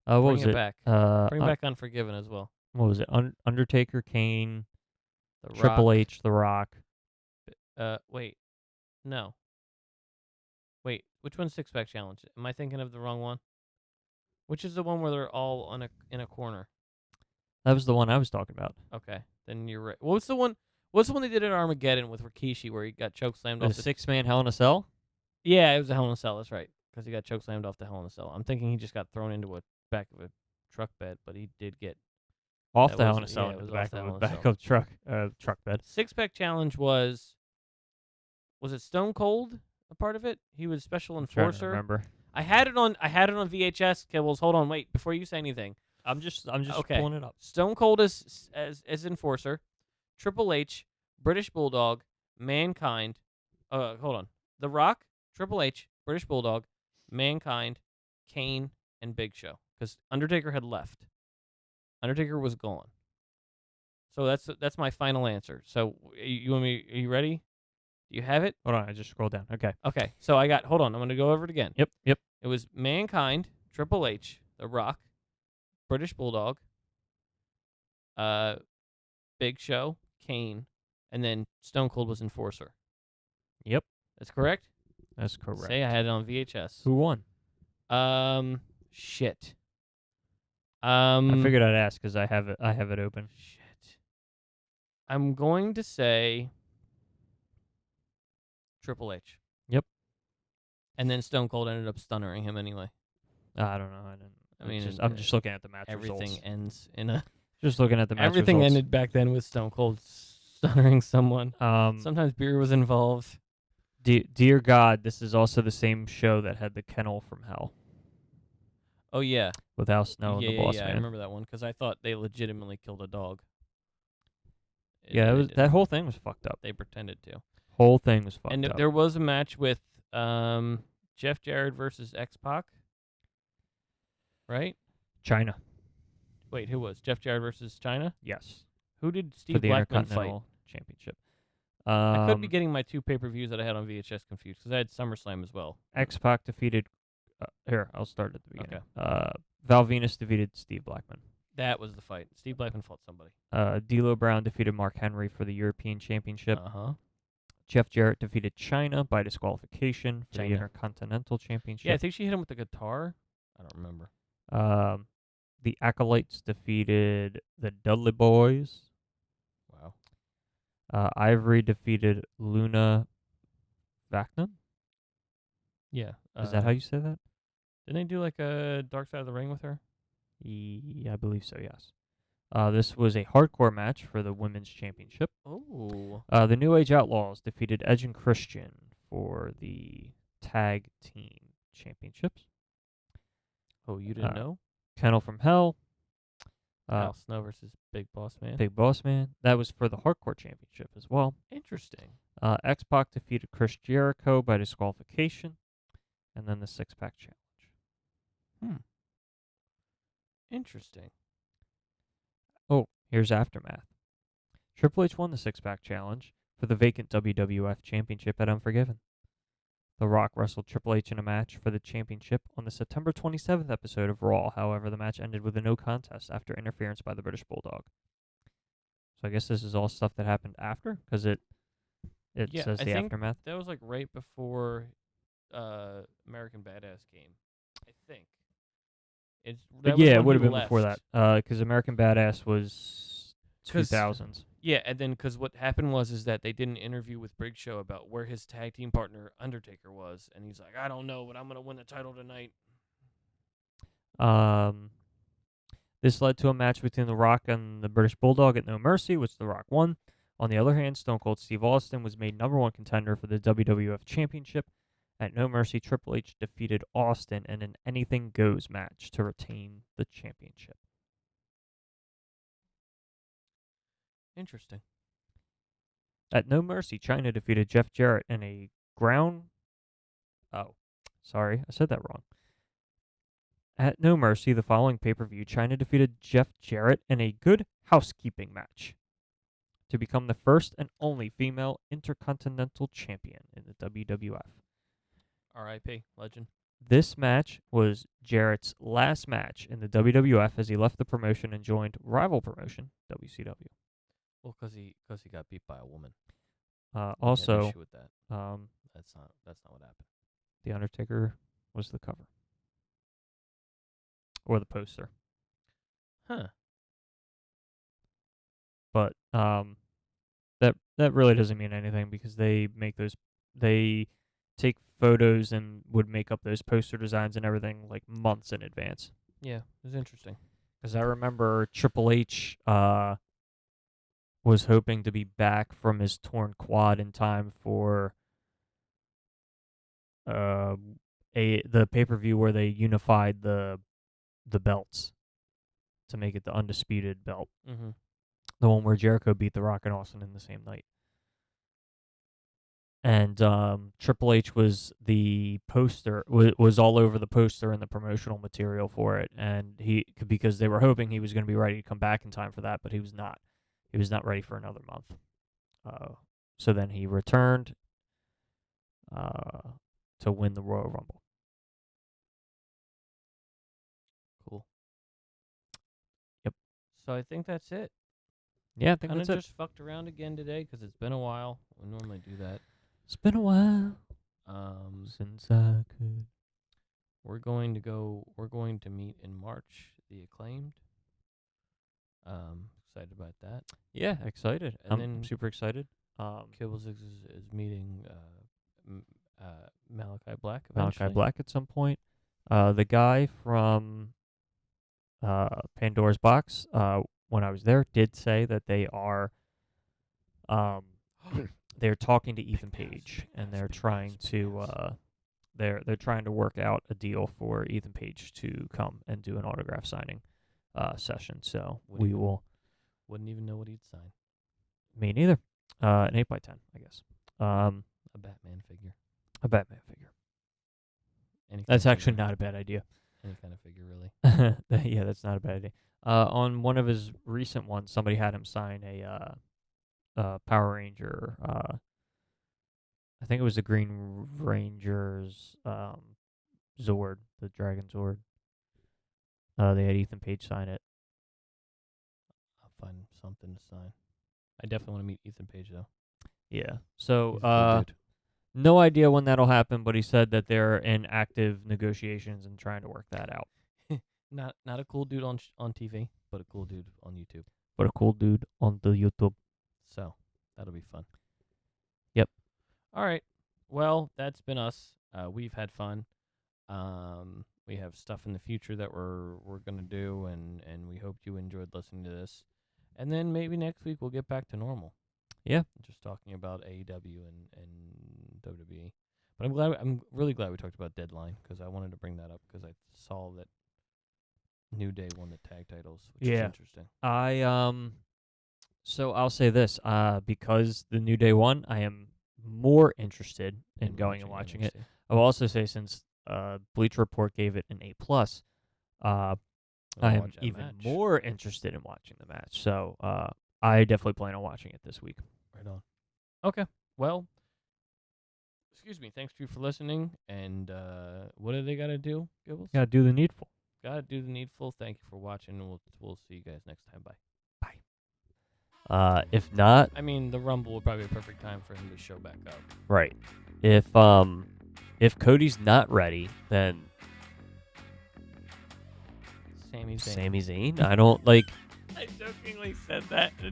What Bring was it it? back. Bring back Unforgiven as well. What was it? Undertaker, Kane, The Triple Rock. H, The Rock. Wait. No. Wait, which one's 6-pack challenge? Am I thinking of the wrong one? Which is the one where they're all in a corner? That was the one I was talking about. Okay, then you're right. What's the one they did at Armageddon with Rikishi where he got chokeslammed off the 6-man Hell in a Cell? Yeah, it was a Hell in a Cell. That's right, because he got chokeslammed off the Hell in a Cell. I'm thinking he just got thrown into a back of a truck bed, but he did get off the Hell in a Cell into the back of truck bed. 6-pack challenge was it Stone Cold a part of it? He was special enforcer. Remember. I had it on VHS. Kibbles, hold on, wait before you say anything. I'm just okay. pulling it up. Stone Cold as enforcer, Triple H, British Bulldog, Mankind. Hold on. The Rock, Triple H, British Bulldog, Mankind, Kane, and Big Show. Because Undertaker had left. Undertaker was gone. So that's my final answer. So you want me? Are you ready? Do you have it? Hold on, I just scrolled down. Okay. Okay. So I got. Hold on. I'm gonna go over it again. Yep. It was Mankind, Triple H, The Rock, British Bulldog, uh, Big Show, Kane, and then Stone Cold was Enforcer. Yep. That's correct. That's correct. Say I had it on VHS. Who won? Shit. I figured I'd ask because I have it open. Shit. I'm going to say Triple H. Yep. And then Stone Cold ended up stunning him anyway. I don't know. I didn't. I mean, I'm just looking at the match everything results. ends in a. Just looking at the match Everything results. ended back then with Stone Cold stunning someone. Um, Sometimes beer was involved. Dear God, this is also the same show that had the Kennel from Hell Oh yeah, with Al Snow and the Boss I Man. remember that one because I thought they legitimately killed a dog. Yeah, They it was, didn't. that whole thing was fucked up. They pretended to. Whole thing was fucked And up. there was a match with Jeff Jarrett versus X-Pac, right? China. Wait, who was Jeff Jarrett versus China? Yes. Who did For Steve the Blackman fight? Intercontinental Championship. I could be getting my two pay-per-views that I had on VHS confused because I had SummerSlam as well. X-Pac defeated... here, I'll start at the beginning. Okay. Val Venus defeated Steve Blackman. That was the fight. Steve Blackman fought somebody. D'Lo Brown defeated Mark Henry for the European Championship. Uh-huh. Jeff Jarrett defeated China by disqualification for the China. Intercontinental Championship. Yeah, I think she hit him with the guitar. I don't remember. The Acolytes defeated the Dudley Boys. Wow. Ivory defeated Luna Vachnon. Yeah. Is that how you say that? Didn't they do like a Dark Side of the Ring with her? Yeah, I believe so, yes. This was a hardcore match for the Women's Championship. Oh. The New Age Outlaws defeated Edge and Christian for the Tag Team Championships. Oh, you didn't know? Kennel from Hell. Al Snow versus Big Boss Man. Big Boss Man. That was for the Hardcore Championship as well. Interesting. X-Pac defeated Chris Jericho by disqualification. And then the six-pack challenge. Interesting. Oh, here's Aftermath. Triple H won the six-pack challenge for the vacant WWF Championship at Unforgiven. The Rock wrestled Triple H in a match for the championship on the September 27th episode of Raw. However, the match ended with a no contest after interference by the British Bulldog. So I guess this is all stuff that happened after, because it Yeah, says I the think Aftermath. that was like right before American Badass came. I think. It would have been before that, because American Badass was 'Cause- 2000s. Yeah, and then because what happened was that they did an interview with Big Show about where his tag team partner Undertaker was, and he's like, I don't know, but I'm gonna win the title tonight. This led to a match between The Rock and the British Bulldog at No Mercy, which The Rock won. On the other hand, Stone Cold Steve Austin was made #1 contender for the WWF Championship. At No Mercy, Triple H defeated Austin in an Anything Goes match to retain the championship. Interesting. At No Mercy, China defeated Jeff Jarrett in a ground... Oh, sorry, I said that wrong. At No Mercy, the following pay-per-view, China defeated Jeff Jarrett in a good housekeeping match to become the first and only female Intercontinental Champion in the WWF. R.I.P. Legend. This match was Jarrett's last match in the WWF as he left the promotion and joined rival promotion, WCW. Well, because he got beat by a woman. Also, Had issue with that. That's not what happened. The Undertaker was the cover. Or the poster. Huh. But that really doesn't mean anything because they take photos and would make up those poster designs and everything like months in advance. Yeah, it was interesting. Because I remember Triple H was hoping to be back from his torn quad in time for the pay-per-view where they unified the belts to make it the undisputed belt. Mm-hmm. The one where Jericho beat The Rock and Austin in the same night. And Triple H was the poster, was all over the poster and the promotional material for it. And because they were hoping he was going to be ready to come back in time for that, but he was not. he was not ready for another month. So then he returned to win the Royal Rumble. Cool. Yep. So I think that's it. Yeah, I think Kind of that's it. just fucked around again today because it's been a while. We normally do that. It's been a while since I could. We're going to meet in March, the Acclaimed. Excited about that. Yeah, excited. And I'm then super excited. Kibbles is meeting Malachi Black Malachi eventually. Black at some point. The guy from Pandora's Box, when I was there, did say that they are they're talking to Ethan Page, and they're trying to they're trying to work out a deal for Ethan Page to come and do an autograph signing session. So Wouldn't even know what he'd sign. Me neither. An 8x10, I guess. A Batman figure. A Batman figure. Any kind That's of actually figure. not a bad idea. Any kind of figure, really. Yeah, that's not a bad idea. On one of his recent ones, somebody had him sign a Power Ranger. I think it was the Green Ranger's Zord, the Dragon Zord. They had Ethan Page sign it. I'll find something to sign. I definitely want to meet Ethan Page, though. Yeah. So, He's a cool dude. no idea when that'll happen, but he said that they're in active negotiations and trying to work that out. Not a cool dude on TV, but a cool dude on YouTube. But a cool dude on the YouTube. So that'll be fun. Yep. All right. Well, that's been us. We've had fun. We have stuff in the future that we're gonna do, and we hope you enjoyed listening to this. And then maybe next week we'll get back to normal. Yeah. Just talking about AEW and WWE. But I'm really glad we talked about Deadline because I wanted to bring that up because I saw that New Day won the tag titles, which is interesting. So I'll say this, because the New Day won, I am more interested in going and watching it. I will also say, since Bleacher Report gave it an A+, I am even more interested in watching the match. So I definitely plan on watching it this week. Right on. Okay. Well, excuse me. Thanks to you for listening. And what do they got to do, Gibbles? Gotta do the needful. Gotta do the needful. Thank you for watching. We'll see you guys next time. Bye. If not, I mean, the Rumble would probably be a perfect time for him to show back up. right. If Cody's not ready, then Sami Zayn. Sami Zayn. I don't like. I jokingly said that.